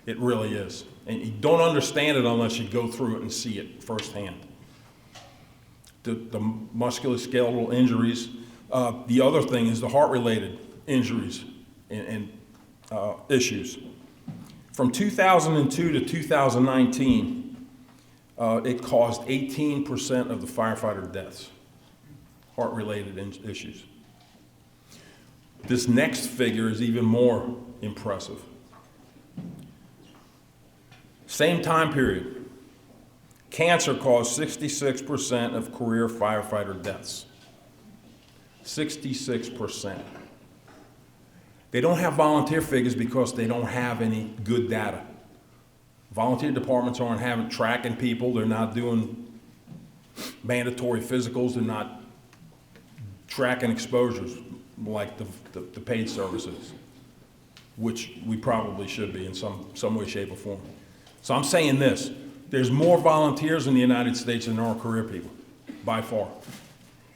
It really is. And you don't understand it unless you go through it and see it firsthand. The musculoskeletal injuries. The other thing is the heart-related injuries and issues. From 2002 to 2019, it caused 18% of the firefighter deaths, heart-related issues. This next figure is even more impressive. Same time period, cancer caused 66% of career firefighter deaths. 66%. They don't have volunteer figures because they don't have any good data. Volunteer departments aren't tracking people. They're not doing mandatory physicals. They're not tracking exposures like the paid services, which we probably should be in some way, shape, or form. So I'm saying this, there's more volunteers in the United States than there are career people, by far.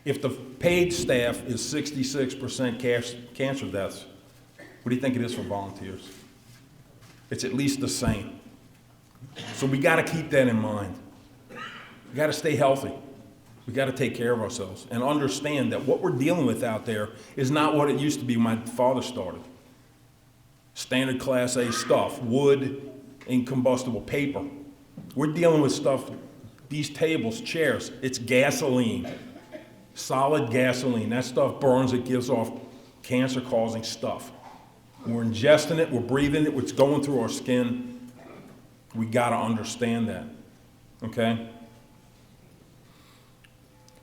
If the paid staff is 66% cancer deaths, what do you think it is for volunteers? It's at least the same. So we got to keep that in mind. We got to stay healthy. We got to take care of ourselves and understand that what we're dealing with out there is not what it used to be when my father started. Standard Class A stuff, wood, incombustible paper. We're dealing with stuff, these tables, chairs, it's gasoline, solid gasoline. That stuff burns, it gives off cancer-causing stuff. We're ingesting it, we're breathing it, it's going through our skin. We gotta understand that, okay?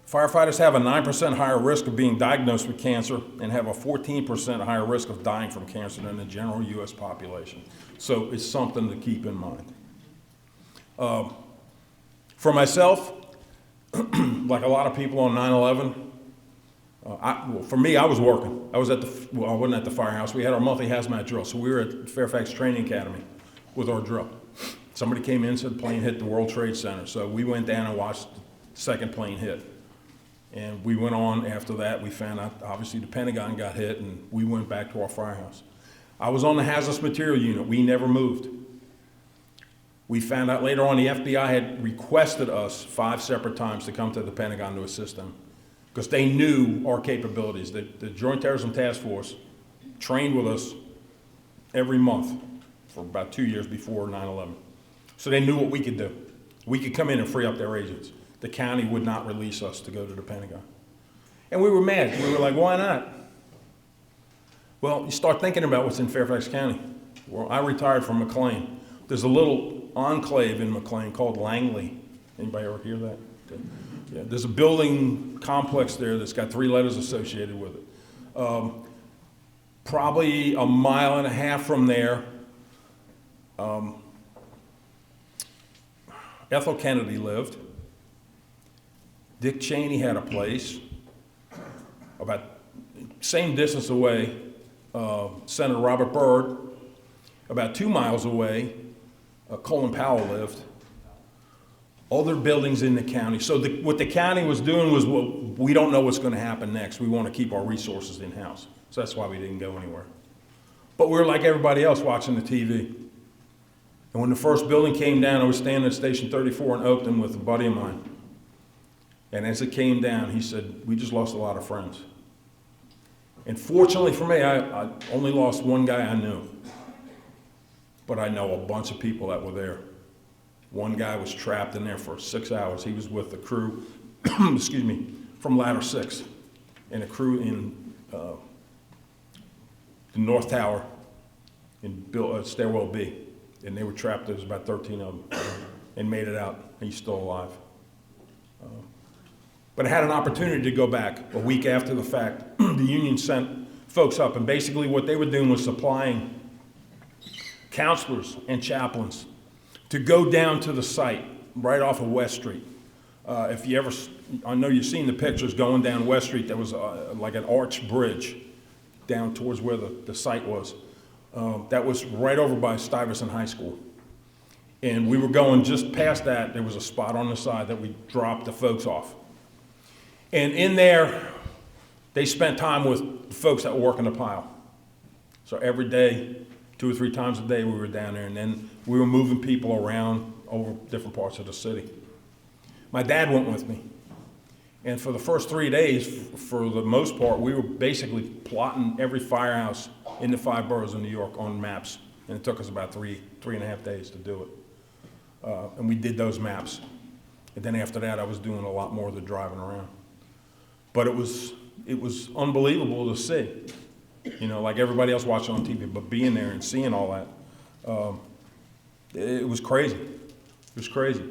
Firefighters have a 9% higher risk of being diagnosed with cancer and have a 14% higher risk of dying from cancer than the general U.S. population. So it's something to keep in mind. For myself, like a lot of people on 9/11, for me, I was working. I wasn't at the firehouse. We had our monthly hazmat drill, so we were at Fairfax Training Academy with our drill. Somebody came in and said the plane hit the World Trade Center, so we went down and watched the second plane hit. And we went on after that. We found out, obviously, the Pentagon got hit, and we went back to our firehouse. I was on the hazardous material unit. We never moved. We found out later on the FBI had requested us 5 separate times to come to the Pentagon to assist them. because they knew our capabilities. The Joint Terrorism Task Force trained with us every month for about 2 years before 9/11. So they knew what we could do. We could come in and free up their agents. The county would not release us to go to the Pentagon. And we were mad. We were like, why not? Well, you start thinking about what's in Fairfax County. Well, I retired from McLean. There's a little enclave in McLean called Langley. Anybody ever hear that? Yeah, there's a building complex there that's got 3 letters associated with it. Probably a mile and a half from there, Ethel Kennedy lived. Dick Cheney had a place. About same distance away, Senator Robert Byrd. About 2 miles away, Colin Powell lived. Other buildings in the county. So what the county was doing was, well, we don't know what's going to happen next. We want to keep our resources in-house. So that's why we didn't go anywhere. But we were like everybody else watching the TV. And when the first building came down, I was standing at Station 34 in Oakton with a buddy of mine. And as it came down, he said, we just lost a lot of friends. And fortunately for me, I only lost one guy I knew. But I know a bunch of people that were there. One guy was trapped in there for 6 hours. He was with the crew, excuse me, from Ladder 6, and a crew in the North Tower in Stairwell B. And they were trapped. There was about 13 of them, and made it out. He's still alive. But I had an opportunity to go back a week after the fact. The Union sent folks up, and basically what they were doing was supplying counselors and chaplains to go down to the site right off of West Street. If you ever, I know you've seen the pictures going down West Street. There was like an arch bridge down towards where the site was. That was right over by Stuyvesant High School. And we were going just past that. There was a spot on the side that we dropped the folks off. And in there, they spent time with the folks that were working the pile. So every day, 2 or 3 times a day, we were down there, and then we were moving people around over different parts of the city. My dad went with me. And for the first 3 days, for the most part, we were basically plotting every firehouse in the 5 boroughs of New York on maps. And it took us about 3.5 days to do it. And we did those maps. And then after that, I was doing a lot more of the driving around. But it was unbelievable to see, you know, like everybody else watching on TV, but being there and seeing all that, it was crazy. It was crazy.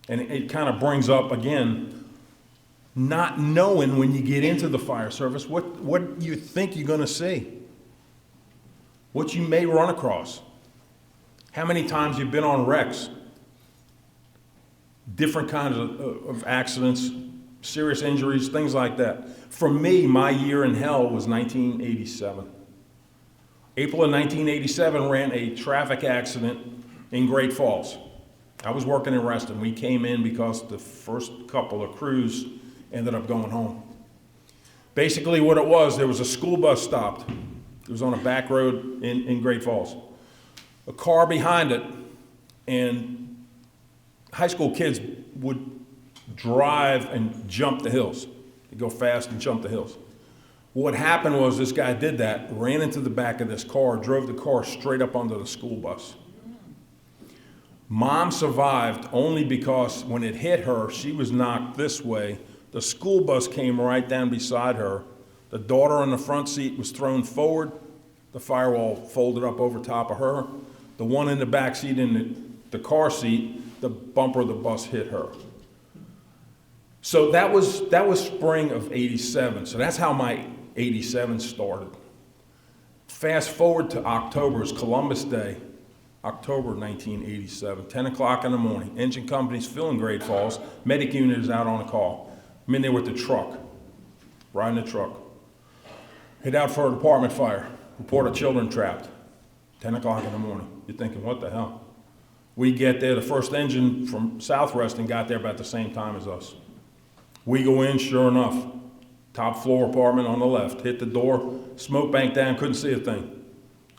And it kind of brings up, again, not knowing when you get into the fire service what you think you're going to see, what you may run across, how many times you've been on wrecks, different kinds of accidents, serious injuries, things like that. For me, my year in hell was 1987. April of 1987 ran a traffic accident in Great Falls. I was working in Reston. We came in because the first couple of crews ended up going home. Basically what it was, there was a school bus stopped. It was on a back road in Great Falls. A car behind it, and high school kids would drive and jump the hills. They'd go fast and jump the hills. What happened was this guy did that, ran into the back of this car, drove the car straight up under the school bus. Mom survived only because when it hit her, she was knocked this way. The school bus came right down beside her. The daughter in the front seat was thrown forward. The firewall folded up over top of her. The one in the back seat in the car seat, the bumper of the bus hit her. So that was spring of '87. So that's how my '87 started. Fast forward to October, it's Columbus Day, October 1987, 10 o'clock in the morning. Engine company's filling Great Falls. Medic unit is out on a call. I'm in there with the truck, riding the truck. Head out for a department fire. Report of children trapped. 10 o'clock in the morning. You're thinking, what the hell? We get there, the first engine from South Reston got there about the same time as us. We go in, sure enough, top floor apartment on the left, hit the door, smoke bank down, couldn't see a thing.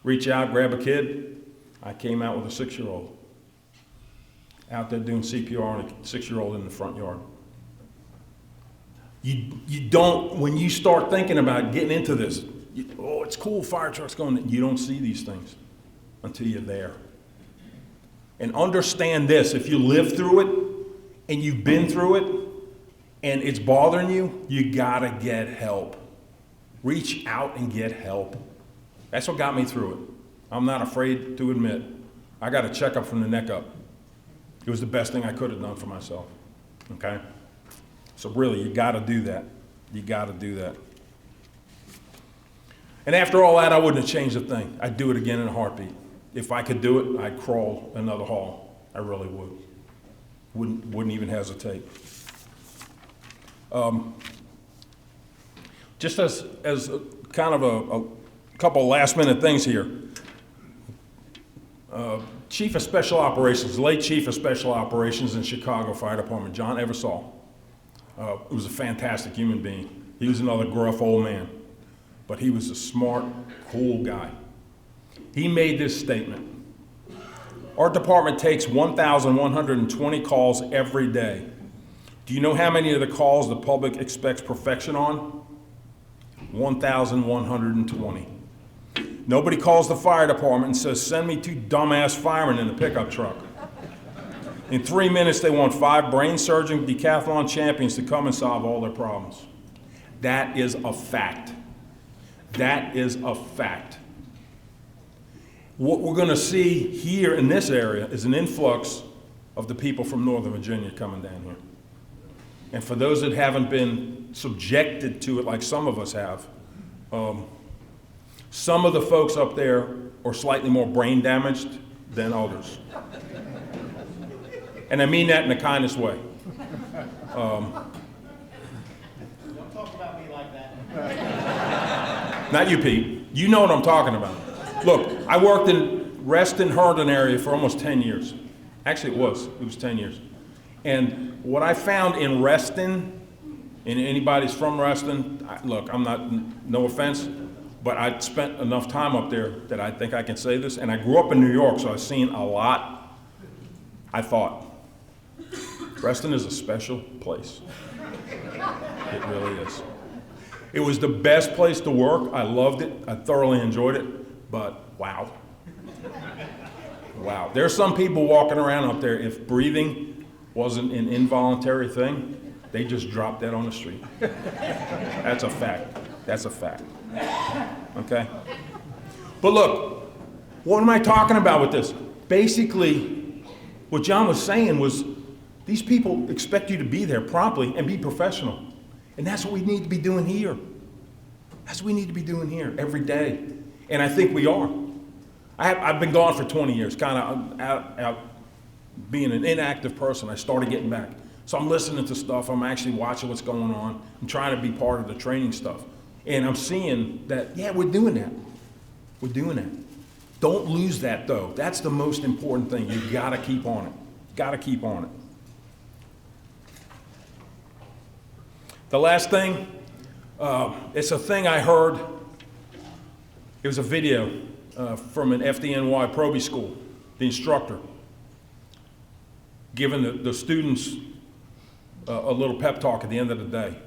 Reach out, grab a kid. I came out with a 6-year-old. Out there doing CPR on a 6-year-old in the front yard. You don't, when you start thinking about getting into this, oh, it's cool, fire trucks going, you don't see these things until you're there. And understand this, if you live through it and you've been through it and it's bothering you, you gotta get help. Reach out and get help. That's what got me through it. I'm not afraid to admit, I got a checkup from the neck up. It was the best thing I could have done for myself, okay? So really, you gotta do that. You gotta do that. And after all that, I wouldn't have changed a thing. I'd do it again in a heartbeat. If I could do it, I'd crawl another hall. I really would. Wouldn't even hesitate. Just as a, kind of a couple of last minute things here. Chief of Special Operations, late Chief of Special Operations in Chicago Fire Department, John Eversole, was a fantastic human being. He was another gruff old man, but he was a smart, cool guy. He made this statement: our department takes 1,120 calls every day. Do you know how many of the calls the public expects perfection on? 1,120. Nobody calls the fire department and says, send me 2 dumbass firemen in a pickup truck. In 3 minutes, they want 5 brain-surging decathlon champions to come and solve all their problems. That is a fact. That is a fact. What we're going to see here in this area is an influx of the people from Northern Virginia coming down here. And for those that haven't been subjected to it like some of us have, some of the folks up there are slightly more brain damaged than others. And I mean that in the kindest way. Don't talk about me like that. Not you, Pete. You know what I'm talking about. Look, I worked in Reston, Herndon area for almost 10 years. Actually, it was 10 years. And what I found in Reston, and anybody's from Reston, look, I'm not, no offense, but I spent enough time up there that I think I can say this. And I grew up in New York, so I've seen a lot. I thought, Reston is a special place. It really is. It was the best place to work. I loved it. I thoroughly enjoyed it. But wow. Wow. There's some people walking around up there, if breathing wasn't an involuntary thing, they just drop dead on the street. That's a fact. That's a fact. Okay? But look, what am I talking about with this? Basically, what John was saying was, these people expect you to be there promptly and be professional. And that's what we need to be doing here. That's what we need to be doing here every day. And I think we are. I've been gone for 20 years, kind of out being an inactive person. I started getting back. So I'm listening to stuff. I'm actually watching what's going on. I'm trying to be part of the training stuff. And I'm seeing that, yeah, we're doing that. We're doing that. Don't lose that, though. That's the most important thing. You've got to keep on it. Got to keep on it. The last thing, it's a thing I heard. It was a video from an FDNY Proby school, the instructor, giving the students a little pep talk at the end of the day.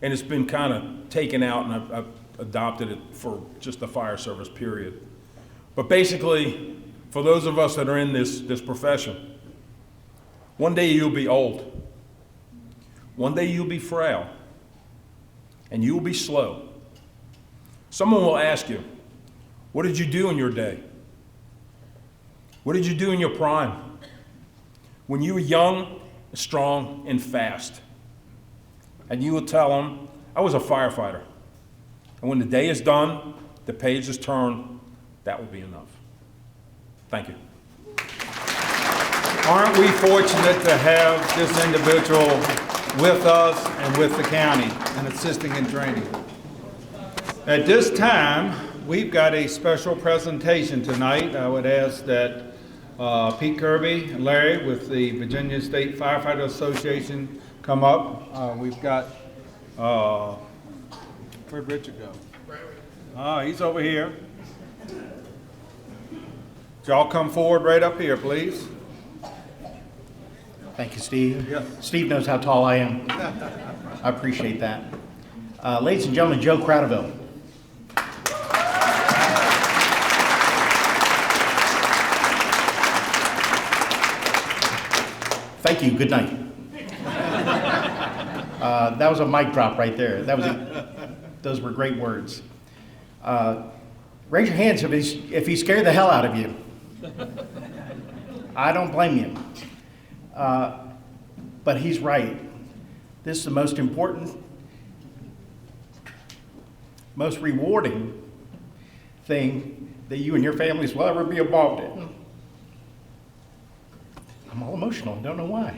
And it's been kind of taken out, and I've adopted it for just the fire service, period. But basically, for those of us that are in this profession, one day you'll be old. One day you'll be frail. And you will be slow. Someone will ask you, what did you do in your day? What did you do in your prime? When you were young, strong, and fast. And you will tell them, I was a firefighter. And when the day is done, the page is turned, that will be enough. Thank you. Aren't we fortunate to have this individual with us and with the county and assisting in training? At this time, we've got a special presentation tonight. I would ask that Pete Kirby and Larry with the Virginia State Firefighter Association come up. We've got, where'd Richard go? He's over here. Y'all come forward right up here, please. Thank you, Steve. Yeah. Steve knows how tall I am. I appreciate that. Ladies and gentlemen, Joe Crowderville. Thank you. Good night. That was a mic drop right there. Those were great words. Raise your hands if he scared the hell out of you. I don't blame you. But he's right. This is the most important, most rewarding thing that you and your families will ever be involved in. I'm all emotional, don't know why.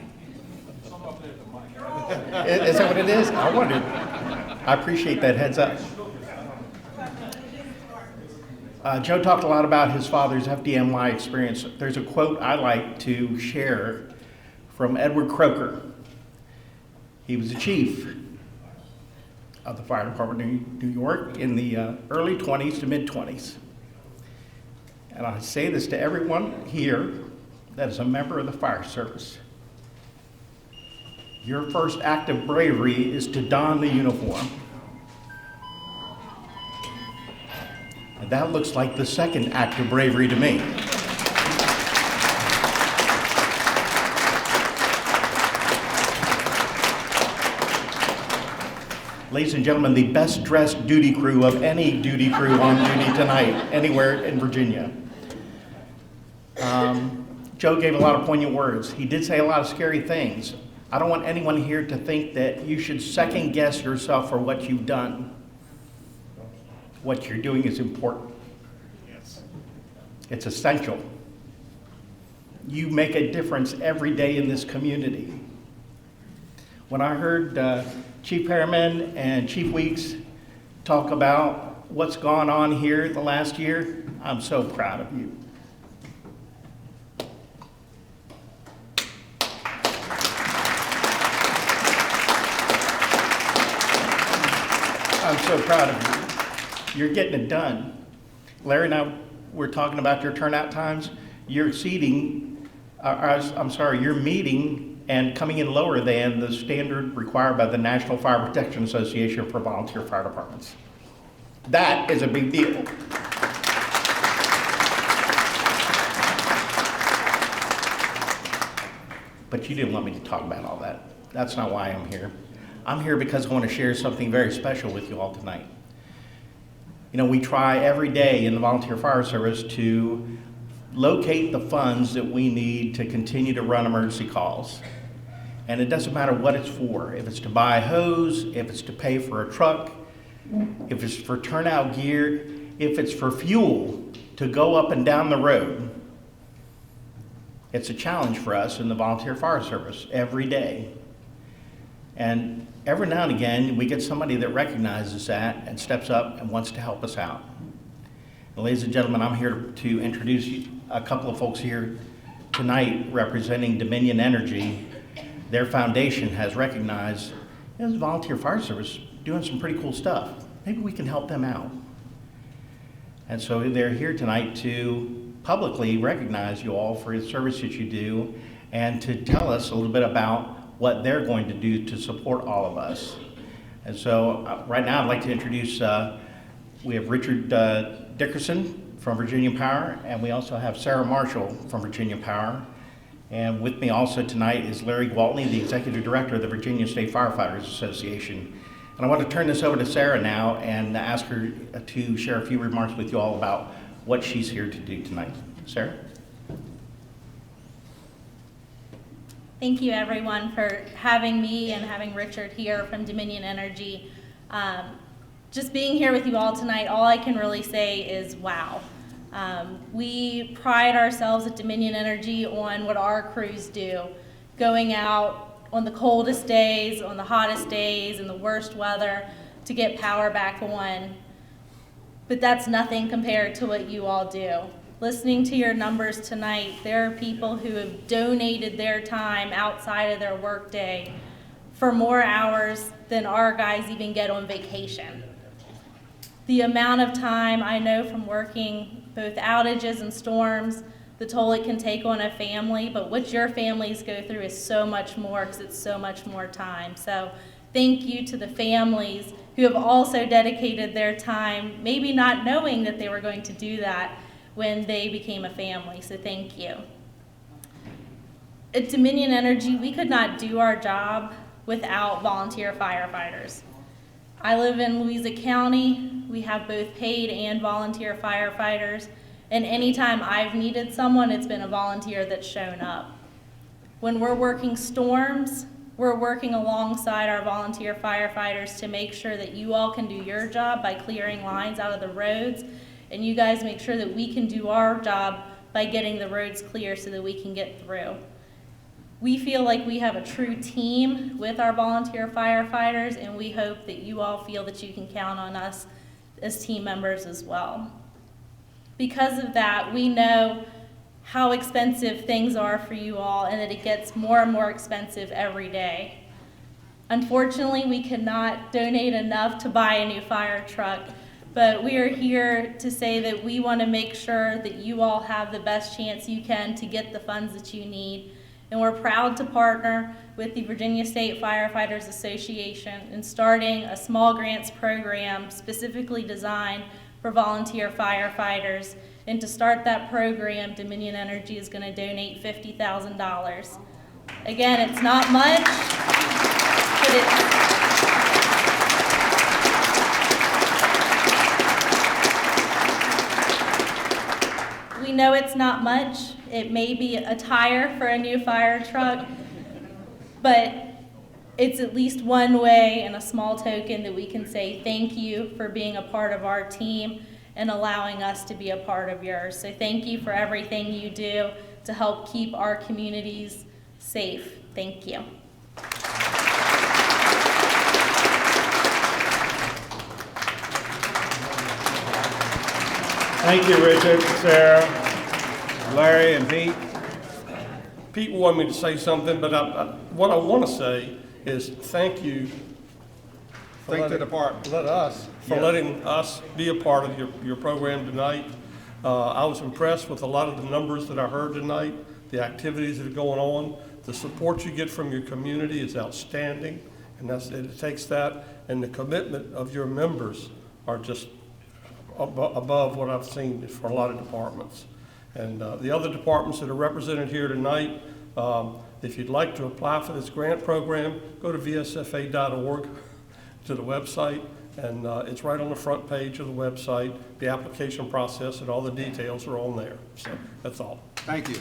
Is that what it is? I wondered. I appreciate that heads up. Joe talked a lot about his father's FDNY experience. There's a quote I like to share from Edward Croker. He was the chief of the fire department in New York in the early 20s to mid 20s. And I say this to everyone here that is a member of the fire service. Your first act of bravery is to don the uniform. And that looks like the second act of bravery to me. Ladies and gentlemen, the best dressed duty crew of any duty crew on duty tonight, anywhere in Virginia. Joe gave a lot of poignant words. He did say a lot of scary things. I don't want anyone here to think that you should second guess yourself for what you've done. What you're doing is important. Yes. It's essential. You make a difference every day in this community. When I heard Chief Harriman and Chief Weeks talk about what's gone on here the last year, I'm so proud of you. I'm so proud of you. You're getting it done. Larry and I were talking about your turnout times. You're exceeding, you're meeting and coming in lower than the standard required by the National Fire Protection Association for volunteer fire departments. That is a big deal. But you didn't want me to talk about all that. That's not why I'm here. I'm here because I want to share something very special with you all tonight. You know, we try every day in the volunteer fire service to locate the funds that we need to continue to run emergency calls. And it doesn't matter what it's for. If it's to buy a hose, if it's to pay for a truck, if it's for turnout gear, if it's for fuel to go up and down the road. It's a challenge for us in the volunteer fire service every day. And every now and again, we get somebody that recognizes that and steps up and wants to help us out. And ladies and gentlemen, I'm here to introduce you, a couple of folks here tonight representing Dominion Energy. Their foundation has recognized this volunteer fire service doing some pretty cool stuff. Maybe we can help them out. And so they're here tonight to publicly recognize you all for the service that you do and to tell us a little bit about what they're going to do to support all of us. And so right now I'd like to introduce, we have Richard Dickerson from Virginia Power, and we also have Sarah Marshall from Virginia Power. And with me also tonight is Larry Gwaltney, the Executive Director of the Virginia State Firefighters Association. And I want to turn this over to Sarah now and ask her to share a few remarks with you all about what she's here to do tonight. Sarah? Thank you, everyone, for having me and having Richard here from Dominion Energy. Just being here with you all tonight, all I can really say is wow. We pride ourselves at Dominion Energy on what our crews do, going out on the coldest days, on the hottest days, in the worst weather to get power back on. But that's nothing compared to what you all do. Listening to your numbers tonight, there are people who have donated their time outside of their workday for more hours than our guys even get on vacation. The amount of time I know from working both outages and storms, the toll it can take on a family, but what your families go through is so much more because it's so much more time. So Thank you to the families who have also dedicated their time, maybe not knowing that they were going to do that when they became a family, so thank you. At Dominion Energy, we could not do our job without volunteer firefighters. I live in Louisa County. We have both paid and volunteer firefighters, and anytime I've needed someone, it's been a volunteer that's shown up. When we're working storms, we're working alongside our volunteer firefighters to make sure that you all can do your job by clearing lines out of the roads, and you guys make sure that we can do our job by getting the roads clear so that we can get through. We feel like we have a true team with our volunteer firefighters, and we hope that you all feel that you can count on us as team members as well. Because of that, we know how expensive things are for you all and that it gets more and more expensive every day. Unfortunately, we cannot donate enough to buy a new fire truck, but we are here to say that we want to make sure that you all have the best chance you can to get the funds that you need. And we're proud to partner with the Virginia State Firefighters Association in starting a small grants program specifically designed for volunteer firefighters. And to start that program, Dominion Energy is going to donate $50,000. Again, it's not much, but we know it's not much. It may be a tire for a new fire truck, but it's at least one way and a small token that we can say thank you for being a part of our team and allowing us to be a part of yours. So thank you for everything you do to help keep our communities safe. Thank you. Thank you, Richard, Sarah, Larry, and Pete. Pete wanted me to say something, but what I want to say is thank you for Thank the department. letting us be a part of your program tonight. I was impressed with a lot of the numbers that I heard tonight, the activities that are going on. The support you get from your community is outstanding, and it takes that, and the commitment of your members are just above what I've seen for a lot of departments. And the other departments that are represented here tonight, if you'd like to apply for this grant program, go to vsfa.org to the website, and it's right on the front page of the website. The application process and all the details are on there. So that's all. Thank you.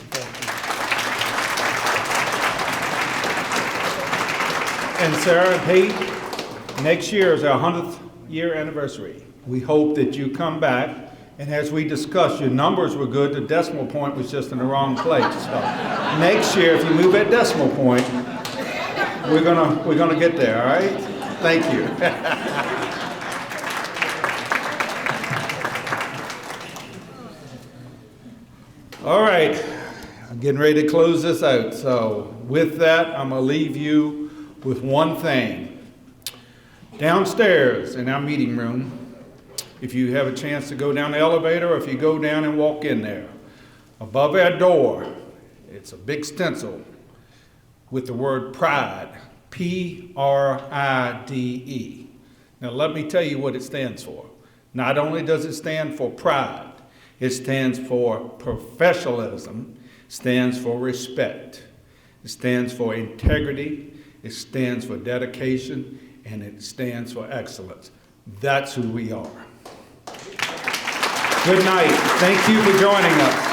And Sarah and Pete, next year is our 100th year anniversary. We hope that you come back, and as we discussed, your numbers were good, the decimal point was just in the wrong place. So next year, if you move that decimal point, we're gonna get there, all right? Thank you. All right, I'm getting ready to close this out. So with that, I'm gonna leave you with one thing. Downstairs in our meeting room, if you have a chance to go down the elevator or if you go down and walk in there, above our door, it's a big stencil with the word pride, Pride. Now let me tell you what it stands for. Not only does it stand for pride, it stands for professionalism, stands for respect, it stands for integrity, it stands for dedication, and it stands for excellence. That's who we are. Good night. Thank you for joining us.